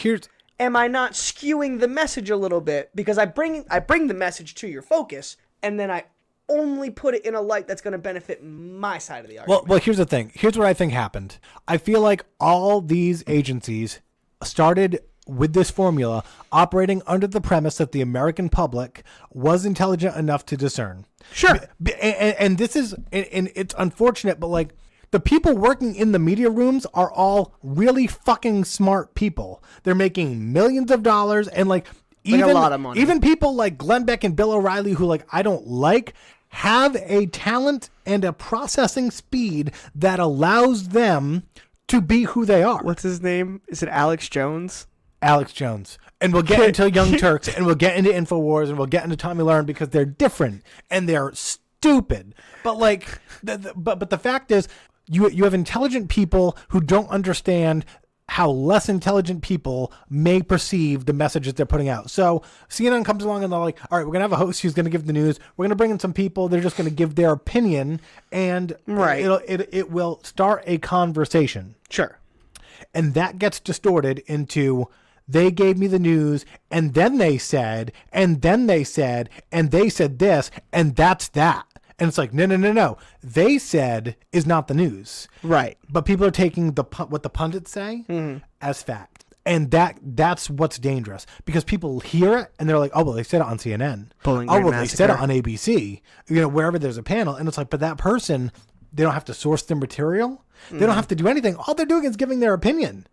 Am I not skewing the message a little bit? Because I bring the message to your focus, and then I only put it in a light that's going to benefit my side of the argument. Well, here's the thing. Here's what I think happened. I feel like all these agencies started with this formula operating under the premise that the American public was intelligent enough to discern. Sure. And this is, and it's unfortunate, but like the people working in the media rooms are all really fucking smart people. They're making millions of dollars, and like even a lot of money. Even people like Glenn Beck and Bill O'Reilly, who like I don't like, have a talent and a processing speed that allows them to be who they are. What's his name? Is it Alex Jones? Alex Jones. And we'll get into Young Turks, and we'll get into InfoWars, and we'll get into Tommy Lauren because they're different and they're stupid. But like, but the fact is, you have intelligent people who don't understand how less intelligent people may perceive the messages they're putting out. So CNN comes along and they're like, all right, we're going to have a host who's going to give the news. We're going to bring in some people. They're just going to give their opinion, and Right. it will start a conversation. Sure. And that gets distorted into they gave me the news, and then they said, and then they said, and they said this, and that's that. And it's like, no. They said is not the news. Right. But people are taking what the pundits say as fact. And that's what's dangerous, because people hear it and they're like, oh, well, they said it on CNN. Bowling Oh, Green well, they said it Massacre. on ABC, wherever there's a panel. And it's like, but that person, they don't have to source their material. They don't have to do anything. All they're doing is giving their opinion.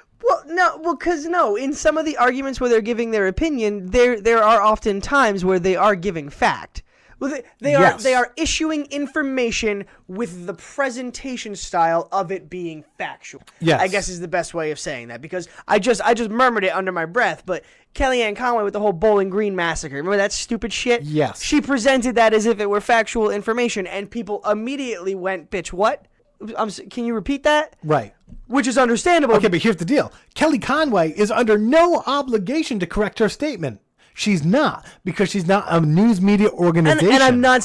Because in some of the arguments where they're giving their opinion, there are often times where they are giving fact. Well, Yes. they are issuing information with the presentation style of it being factual. Yes. I guess is the best way of saying that, because I just murmured it under my breath, but Kellyanne Conway with the whole Bowling Green massacre, remember that stupid shit? Yes. She presented that as if it were factual information, and people immediately went, "Bitch, what? Can you repeat that?" Right. Which is understandable. Okay, but here's the deal. Kelly Conway is under no obligation to correct her statement. She's not, because she's not a news media organization. And I'm not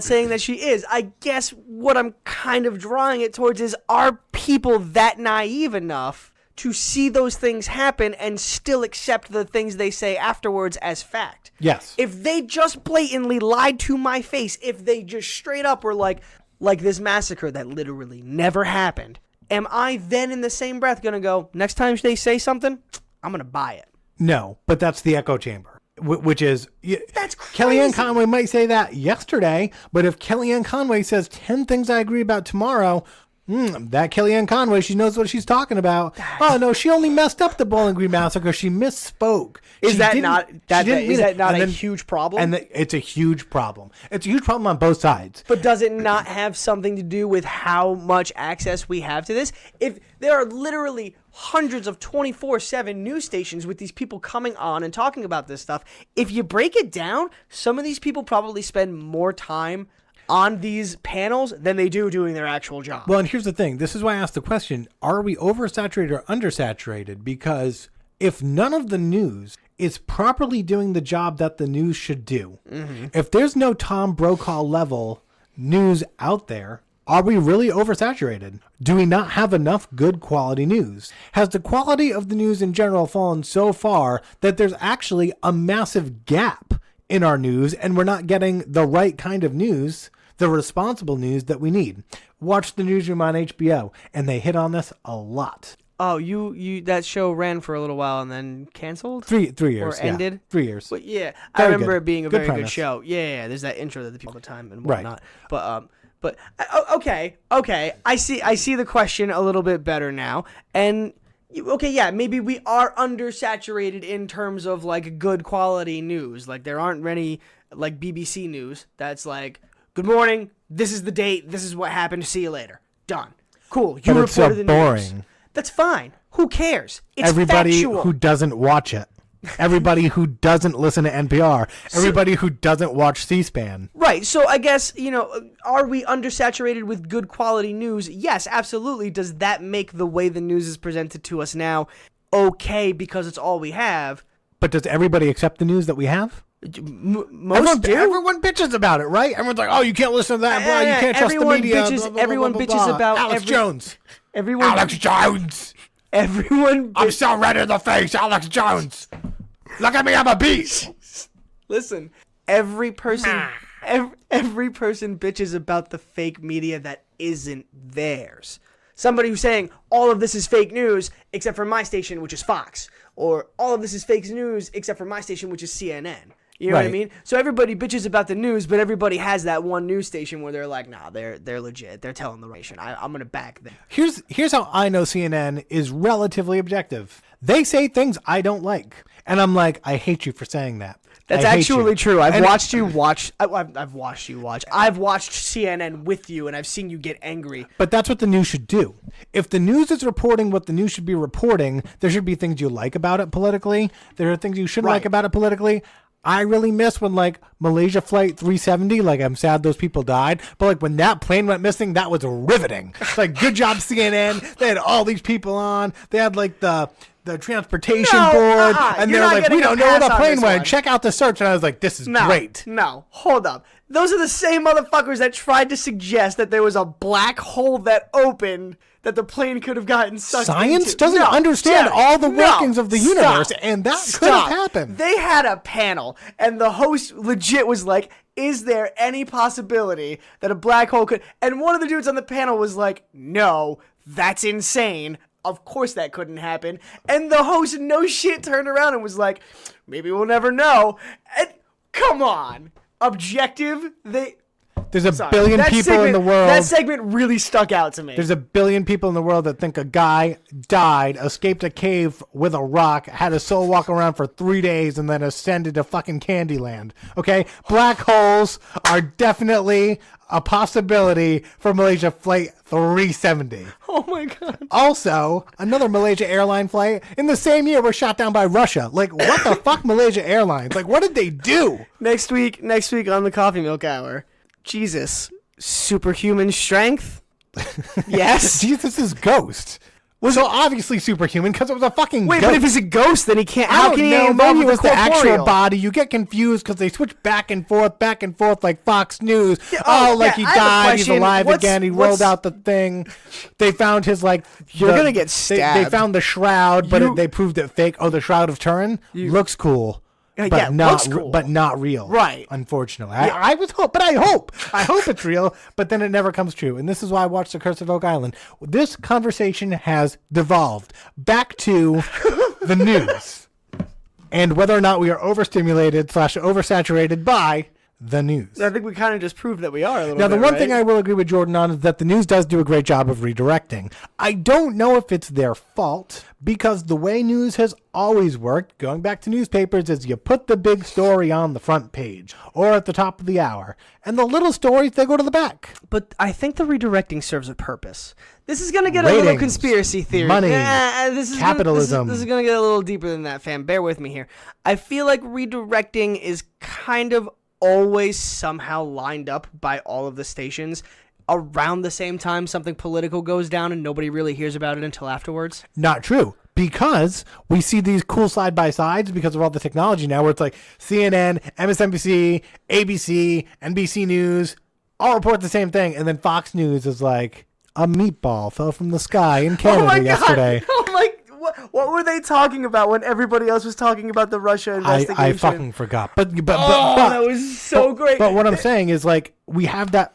saying that she is. I guess what I'm kind of drawing it towards is, are people that naive enough to see those things happen and still accept the things they say afterwards as fact? Yes. If they just blatantly lied to my face, if they just straight up were like this massacre that literally never happened, am I then in the same breath going to go, next time they say something, I'm going to buy it? No, but that's the echo chamber, which is... That's crazy. Kellyanne Conway might say that yesterday, but if Kellyanne Conway says 10 things I agree about tomorrow, that Kellyanne Conway, she knows what she's talking about. Oh, no, she only messed up the Bowling Green Massacre. She misspoke. Is that not And a then- huge problem? And it's a huge problem. It's a huge problem on both sides. But does it not have something to do with how much access we have to this? If there are literally hundreds of 24/7 news stations with these people coming on and talking about this stuff, if you break it down, some of these people probably spend more time on these panels than they do doing their actual job. Well, and here's the thing. This is why I asked the question, are we oversaturated or undersaturated? Because if none of the news is properly doing the job that the news should do, if there's no Tom Brokaw level news out there, are we really oversaturated? Do we not have enough good quality news? Has the quality of the news in general fallen so far that there's actually a massive gap in our news, and we're not getting the right kind of news, the responsible news that we need? Watch the Newsroom on HBO, and they hit on this a lot. Oh, you that show ran for a little while and then canceled? Three years. Or ended? 3 years. But yeah, I Very remember good. it being a Good very good premise. show. Yeah, there's that intro that the people time and Right. whatnot. But okay. I see the question a little bit better now. And okay, yeah, maybe we are undersaturated in terms of like good quality news. Like there aren't many like BBC news that's like, good morning, this is the date, this is what happened, see you later. Done. Cool. You But it's so reported the news. boring. That's fine. Who cares? It's Everybody factual. who doesn't watch it. Everybody who doesn't listen to NPR. Everybody who doesn't watch C-SPAN. Right. So I guess, are we undersaturated with good quality news? Yes, absolutely. Does that make the way the news is presented to us now okay because it's all we have? But does everybody accept the news that we have? Most do. Everyone bitches about it, right? Everyone's like, oh, you can't listen to that, blah, you can't trust the everyone media. bitches- blah, blah, everyone blah, blah, bitches blah. about Alex every- Jones. Everyone. Alex Jones. Everyone. I'm so red in the face, Alex Jones. Look at me, I'm a beast. Listen. Every person. Every person bitches about the fake media that isn't theirs. Somebody who's saying all of this is fake news except for my station, which is Fox, or all of this is fake news except for my station, which is CNN. You know what I Right. mean? So everybody bitches about the news, but everybody has that one news station where they're like, nah, they're legit. They're telling the nation. I'm gonna back them. Here's how I know CNN is relatively objective. They say things I don't like, and I'm like, I hate you for saying that. That's I hate actually you. true. I've And- watched you watch. I've watched you watch. I've watched CNN with you, and I've seen you get angry. But that's what the news should do. If the news is reporting what the news should be reporting, there should be things you like about it politically. There are things you shouldn't like Right. about it politically. I really miss when like Malaysia Flight 370, like I'm sad those people died, but like when that plane went missing, that was riveting. It's like, good job CNN. They had all these people on. They had like the transportation board, and you're they're not like, getting we a don't know where the pass on plane this went. one. Check out the search. And I was like, this is great. No, hold up. Those are the same motherfuckers that tried to suggest that there was a black hole that opened that the plane could have gotten sucked Science into. doesn't No, understand Jerry, all the no, workings of the universe, and that could have happened. They had a panel, and the host legit was like, is there any possibility that a black hole could... And one of the dudes on the panel was like, no, that's insane. Of course that couldn't happen. And the host, no shit, turned around and was like, maybe we'll never know. And come on. Objective, There's a Sorry. billion That people segment, in the world. That segment really stuck out to me. There's a billion people in the world that think a guy died, escaped a cave with a rock, had his soul walk around for 3 days, and then ascended to fucking Candyland. Okay? Black holes are definitely a possibility for Malaysia Flight 370. Oh my god. Also, another Malaysia airline flight in the same year was shot down by Russia. Like, what the fuck, Malaysia Airlines? Like, what did they do? Next week on the Coffee Milk Hour. Jesus. Superhuman strength? Yes. Jesus is Ghost. Was so obviously superhuman because it was a fucking Wait, ghost. but if he's a ghost, then he can't. I How don't can he know. evolve Maybe it with was the actual corporeal? body. You get confused because they switch back and forth like Fox News. Yeah, He I have a died. He's question. alive again. He rolled what's- out the thing. They found his like. You're gonna get They stabbed. found the shroud, but You- they proved it fake. Oh, the Shroud of Turin looks cool. Yeah, But yeah, not, looks cool. but not real. Right. Unfortunately, I was hope, but I hope it's real. But then it never comes true, and this is why I watched The Curse of Oak Island. This conversation has devolved back to the news, and whether or not we are overstimulated / oversaturated by the news. I think we kind of just proved that we are a little Now, the bit, one right? thing I will agree with Jordan on is that the news does do a great job of redirecting. I don't know if it's their fault, because the way news has always worked, going back to newspapers, is you put the big story on the front page or at the top of the hour, and the little stories, they go to the back. But I think the redirecting serves a purpose. This is going to get a little Ratings, conspiracy theory. money, This is capitalism. This is going to get a little deeper than that, fam. Bear with me here. I feel like redirecting is kind of always somehow lined up by all of the stations around the same time something political goes down and nobody really hears about it until afterwards. Not true. Because we see these cool side-by-sides because of all the technology now where it's like CNN, MSNBC, ABC, NBC News all report the same thing. And then Fox News is like, a meatball fell from the sky in Canada yesterday. Oh my what were they talking about when everybody else was talking about the Russia investigation? I fucking forgot. But that was so great. But what I'm saying is like we have that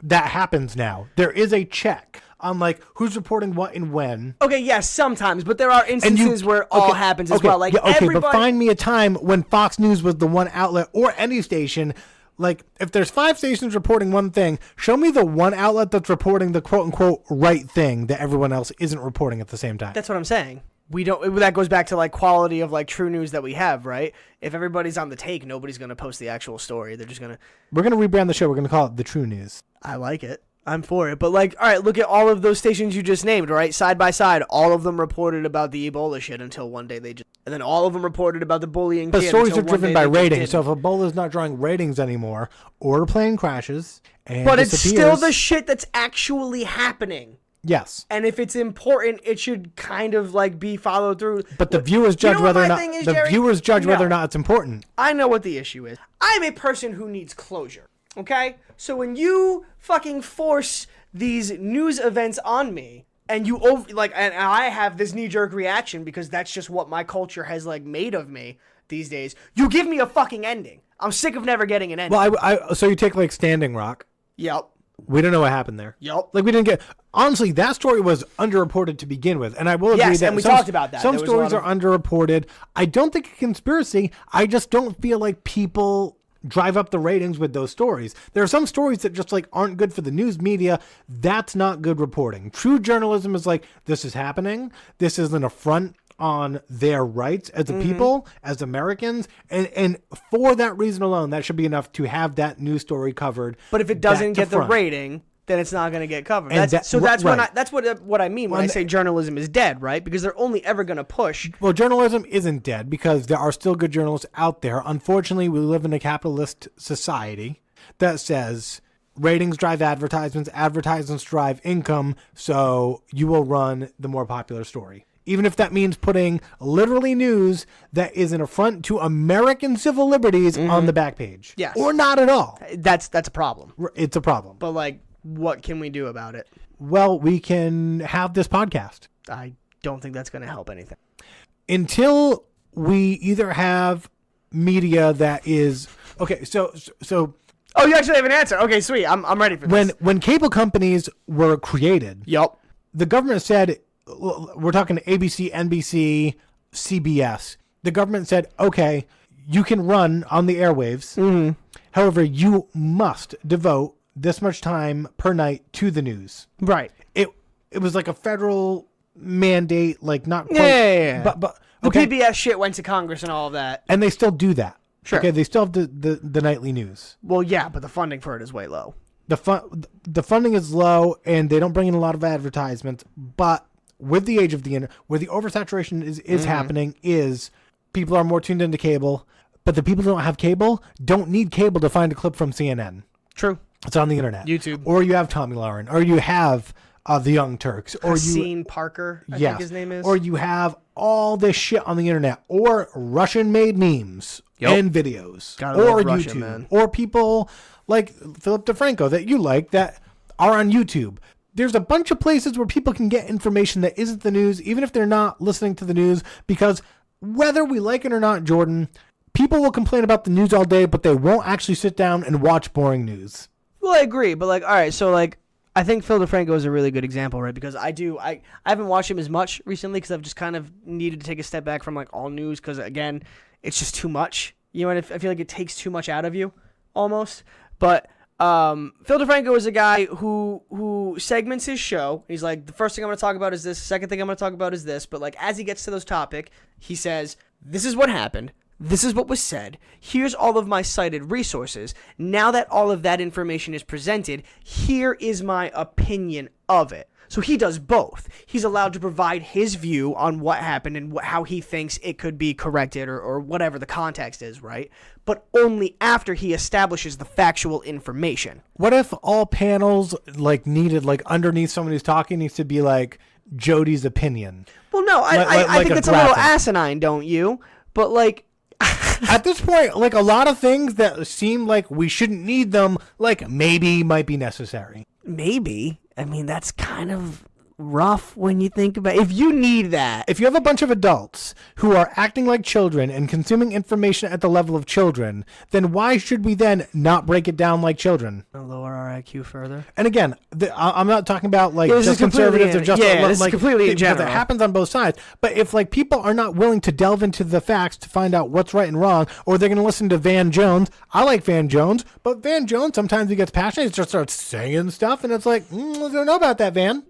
that happens now. There is a check on like who's reporting what and when. Okay, yes, sometimes, but there are instances where it all happens as well. Like everybody... but find me a time when Fox News was the one outlet or any station. Like, if there's 5 stations reporting one thing, show me the one outlet that's reporting the quote-unquote right thing that everyone else isn't reporting at the same time. That's what I'm saying. We don't. That goes back to like quality of like true news that we have, right? If everybody's on the take, nobody's gonna post the actual story. They're just gonna. We're gonna rebrand the show. We're gonna call it The True News. I like it. I'm for it. But like, all right, look at all of those stations you just named, right? Side by side, all of them reported about the Ebola shit until one day they just, and then all of them reported about the bullying. But kid stories until are one driven day by they just ratings. So didn't. if Ebola's not drawing ratings anymore, or a plane crashes and But it's still disappears- the shit that's actually happening. Yes. And if it's important, it should kind of like be followed through. But the viewers judge know what whether or my not thing is, the Jerry? viewers judge whether or No. not it's important. I know what the issue is. I'm a person who needs closure. Okay? So when you fucking force these news events on me and you and I have this knee-jerk reaction because that's just what my culture has like made of me these days. You give me a fucking ending. I'm sick of never getting an ending. Well, so you take like Standing Rock. Yep. We don't know what happened there. Yep. Like we didn't get. Honestly, that story was underreported to begin with, and I will agree Yes, that and we some, talked about that. Some There was a stories lot are underreported. I don't think a conspiracy. I just don't feel like people drive up the ratings with those stories. There are some stories that just like aren't good for the news media. That's not good reporting. True journalism is like, this is happening. This is an affront on their rights as a people, as Americans, and for that reason alone, that should be enough to have that news story covered. But if it doesn't back to get the front. rating, then it's not going to get covered. And That's what I mean when I Well, say journalism is dead, right? Because they're only ever going to push. Well, journalism isn't dead because there are still good journalists out there. Unfortunately, we live in a capitalist society that says ratings drive advertisements, advertisements drive income, so you will run the more popular story. Even if that means putting literally news that is an affront to American civil liberties on the back page. Yes. Or not at all. That's a problem. It's a problem. But like, what can we do about it? Well, we can have this podcast. I don't think that's going to help anything. Until we either have media that is okay. So Oh, you actually have an answer. Okay, sweet. I'm ready for this. when cable companies were created, Yup. the government said, we're talking ABC, NBC, CBS. The government said, okay, you can run on the airwaves. Mm-hmm. However, you must devote this much time per night to the news. Right. It was like a federal mandate, like not quite. Yeah. But The okay. PBS shit went to Congress and all of that. And they still do that. Sure. Okay, they still have the nightly news. Well, yeah, but the funding for it is way low. The funding is low, and they don't bring in a lot of advertisements. But with the age of the internet, where the oversaturation is happening, is people are more tuned into cable. But the people who don't have cable don't need cable to find a clip from CNN. True. It's on the internet. YouTube. Or you have Tommy Lauren, or you have the Young Turks, or Hasseen Parker, I think his name is. or you have all this shit on the internet, or Russian-made memes and videos, Gotta or love Russia, YouTube, man. or people like Philip DeFranco that you like that are on YouTube. There's a bunch of places where people can get information that isn't the news, even if they're not listening to the news, because whether we like it or not, Jordan, people will complain about the news all day, but they won't actually sit down and watch boring news. Well, I agree, but like, all right, so like, I think Phil DeFranco is a really good example, right? Because I haven't watched him as much recently because I've just kind of needed to take a step back from like all news because again, it's just too much. You know, I feel like it takes too much out of you, almost. But Phil DeFranco is a guy who segments his show. He's like, the first thing I'm going to talk about is this. The second thing I'm going to talk about is this. But like, as he gets to those topic, he says, "This is what happened. This is what was said. Here's all of my cited resources. Now that all of that information is presented, here is my opinion of it." So he does both. He's allowed to provide his view on what happened and how he thinks it could be corrected or whatever the context is, right? But only after he establishes the factual information. What if all panels like needed like underneath someone who's talking needs to be like Jody's opinion? Well, no, I Like think a it's a little graphic. asinine, don't you? But like, At this point, like a lot of things that seem like we shouldn't need them, like maybe might be necessary. maybe. I mean, that's kind of rough when you think about it. If you need that. If you have a bunch of adults who are acting like children and consuming information at the level of children, then why should we then not break it down like children? Lower our IQ further. And again, I'm not talking about like This just is completely conservatives or in- just yeah, this is like completely in because general. it happens on both sides. But if like people are not willing to delve into the facts to find out what's right and wrong, or they're going to listen to Van Jones. I like Van Jones, but Van Jones sometimes he gets passionate, he just starts saying stuff, and it's like, don't know about that, Van.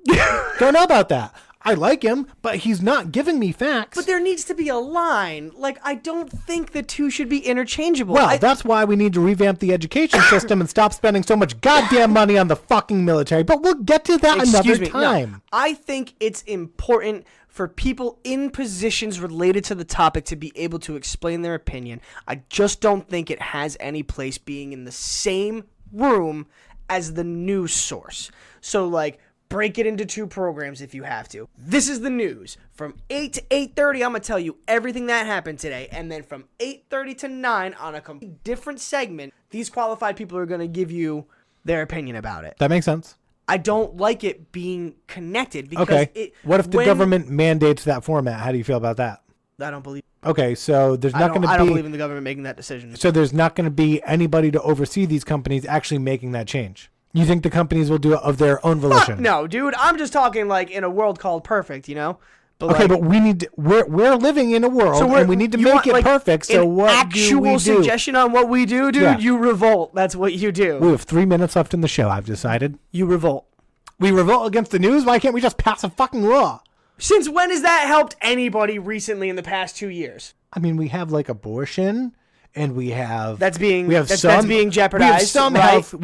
Don't know about that. I like him, but he's not giving me facts. But there needs to be a line. Like, I don't think the two should be interchangeable. Well, that's why we need to revamp the education system and stop spending so much goddamn money on the fucking military. But we'll get to that Excuse another me. time. No, I think it's important for people in positions related to the topic to be able to explain their opinion. I just don't think it has any place being in the same room as the news source. So, like, break it into two programs if you have to. This is the news. From 8 to 8:30, I'm going to tell you everything that happened today. And then from 8:30 to 9 on a completely different segment, these qualified people are going to give you their opinion about it. That makes sense. I don't like it being connected because Okay. What if the government mandates that format? How do you feel about that? I don't believe. Okay, so there's not going to be. I don't believe in the government making that decision. So there's not going to be anybody to oversee these companies actually making that change. You think the companies will do it of their own volition? No, dude. I'm just talking like in a world called perfect, you know. But Okay, like, but we need. We're living in a world, we're- and we need to you make want, it like, perfect. So an what actual do we do? suggestion on what we do, dude? Yeah. You revolt. That's what you do. We have 3 minutes left in the show. I've decided. You revolt. We revolt against the news. Why can't we just pass a fucking law? Since when has that helped anybody recently in the past 2 years? I mean, we have like abortion. and we have That's being that's being jeopardized. We have some right? health.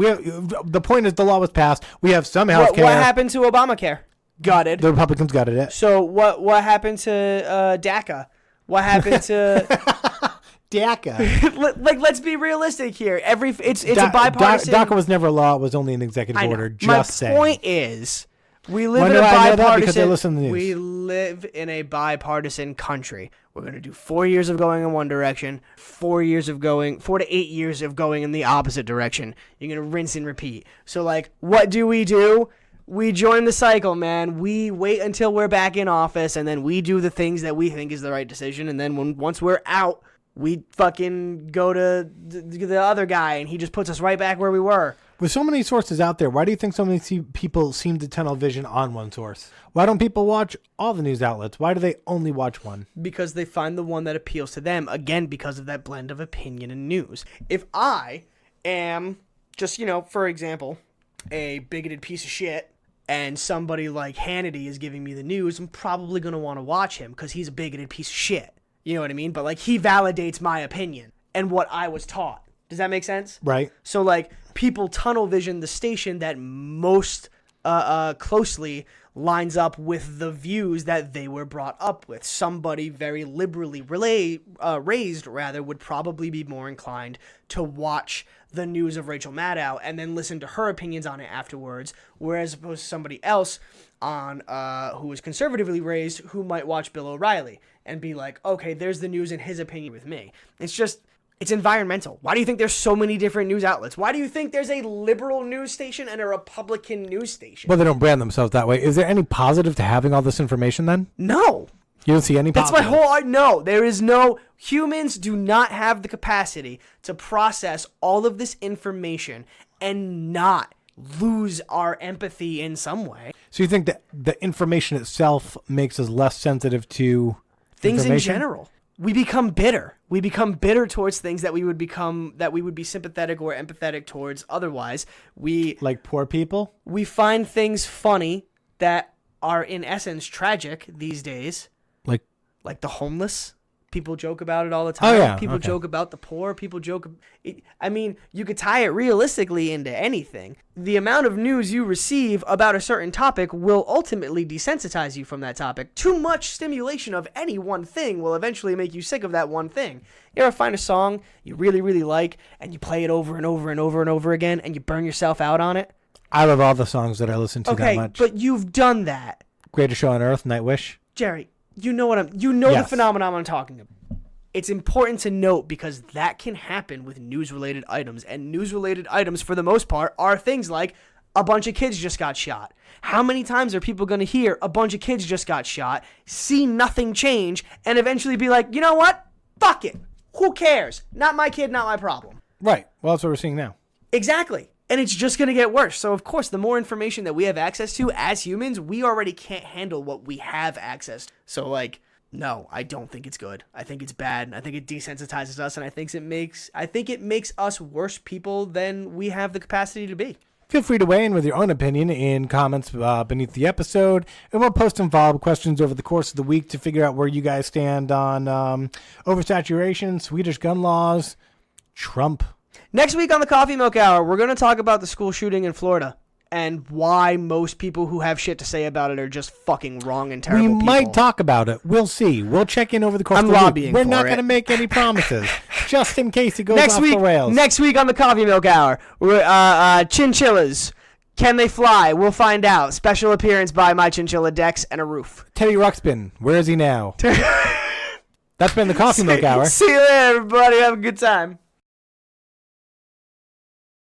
The point is the law was passed. We have some health care. What happened to Obamacare? Gutted. The Republicans gutted it. So what happened to DACA? What happened to DACA? let's be realistic here. It's a bipartisan. DACA was never a law. It was only an executive order. My saying. point is, we live When in do a I know that? Because I bipartisan. listen to the news. We live in a bipartisan country. We're gonna do 4 years of going in one direction, 4 to 8 years of going in the opposite direction. You're gonna rinse and repeat. So like, what do? We join the cycle, man. We wait until we're back in office, and then we do the things that we think is the right decision. And then once we're out, we fucking go to the other guy, and he just puts us right back where we were. With so many sources out there, why do you think so many people seem to tunnel vision on one source? Why don't people watch all the news outlets? Why do they only watch one? Because they find the one that appeals to them, again, because of that blend of opinion and news. If I am just, for example, a bigoted piece of shit, and somebody like Hannity is giving me the news, I'm probably going to want to watch him because he's a bigoted piece of shit. You know what I mean? But like, he validates my opinion and what I was taught. Does that make sense? Right. So like, people tunnel vision the station that most closely lines up with the views that they were brought up with. Somebody very liberally raised would probably be more inclined to watch the news of Rachel Maddow and then listen to her opinions on it afterwards, whereas opposed to somebody else on who was conservatively raised who might watch Bill O'Reilly and be like, okay, there's the news and his opinion with me. It's environmental. Why do you think there's so many different news outlets? Why do you think there's a liberal news station and a Republican news station? Well, they don't brand themselves that way. Is there any positive to having all this information then? No. You don't see any That's positive? my whole no. There is no. Humans do not have the capacity to process all of this information and not lose our empathy in some way. So you think that the information itself makes us less sensitive to Things in information? general. We become bitter. We become bitter towards things that we would be sympathetic or empathetic towards otherwise. Like poor people? We find things funny that are in essence tragic these days. Like the homeless. People joke about it all the time. Oh, yeah. People joke about the poor. People joke. I mean, you could tie it realistically into anything. The amount of news you receive about a certain topic will ultimately desensitize you from that topic. Too much stimulation of any one thing will eventually make you sick of that one thing. You ever find a song you really, really like, and you play it over and over and over and over again, and you burn yourself out on it? I love all the songs that I listen to that much. But you've done that. Greatest Show on Earth, Nightwish. Jerry, you know Yes. the phenomenon I'm talking about. It's important to note because that can happen with news-related items, and news-related items, for the most part, are things like a bunch of kids just got shot. How many times are people going to hear a bunch of kids just got shot, see nothing change, and eventually be like, you know what? Fuck it. Who cares? Not my kid, not my problem. Right. Well, that's what we're seeing now. Exactly. And it's just going to get worse. So, of course, the more information that we have access to as humans, we already can't handle what we have access to. So, like, no, I don't think it's good. I think it's bad. And I think it desensitizes us. And I think it makes us worse people than we have the capacity to be. Feel free to weigh in with your own opinion in comments beneath the episode. And we'll post some follow-up questions over the course of the week to figure out where you guys stand on oversaturation, Swedish gun laws, Trump. Next week on the Coffee Milk Hour, we're going to talk about the school shooting in Florida and why most people who have shit to say about it are just fucking wrong and terrible people. Might talk about it. We'll see. We'll check in over the course of the week. lobbying We're for not it. going to make any promises, just in case it goes off the rails. Next week on the Coffee Milk Hour, chinchillas. Can they fly? We'll find out. Special appearance by my chinchilla Dex and a roof. Teddy Ruxpin, where is he now? That's been the Coffee Milk Hour. See you later, everybody. Have a good time.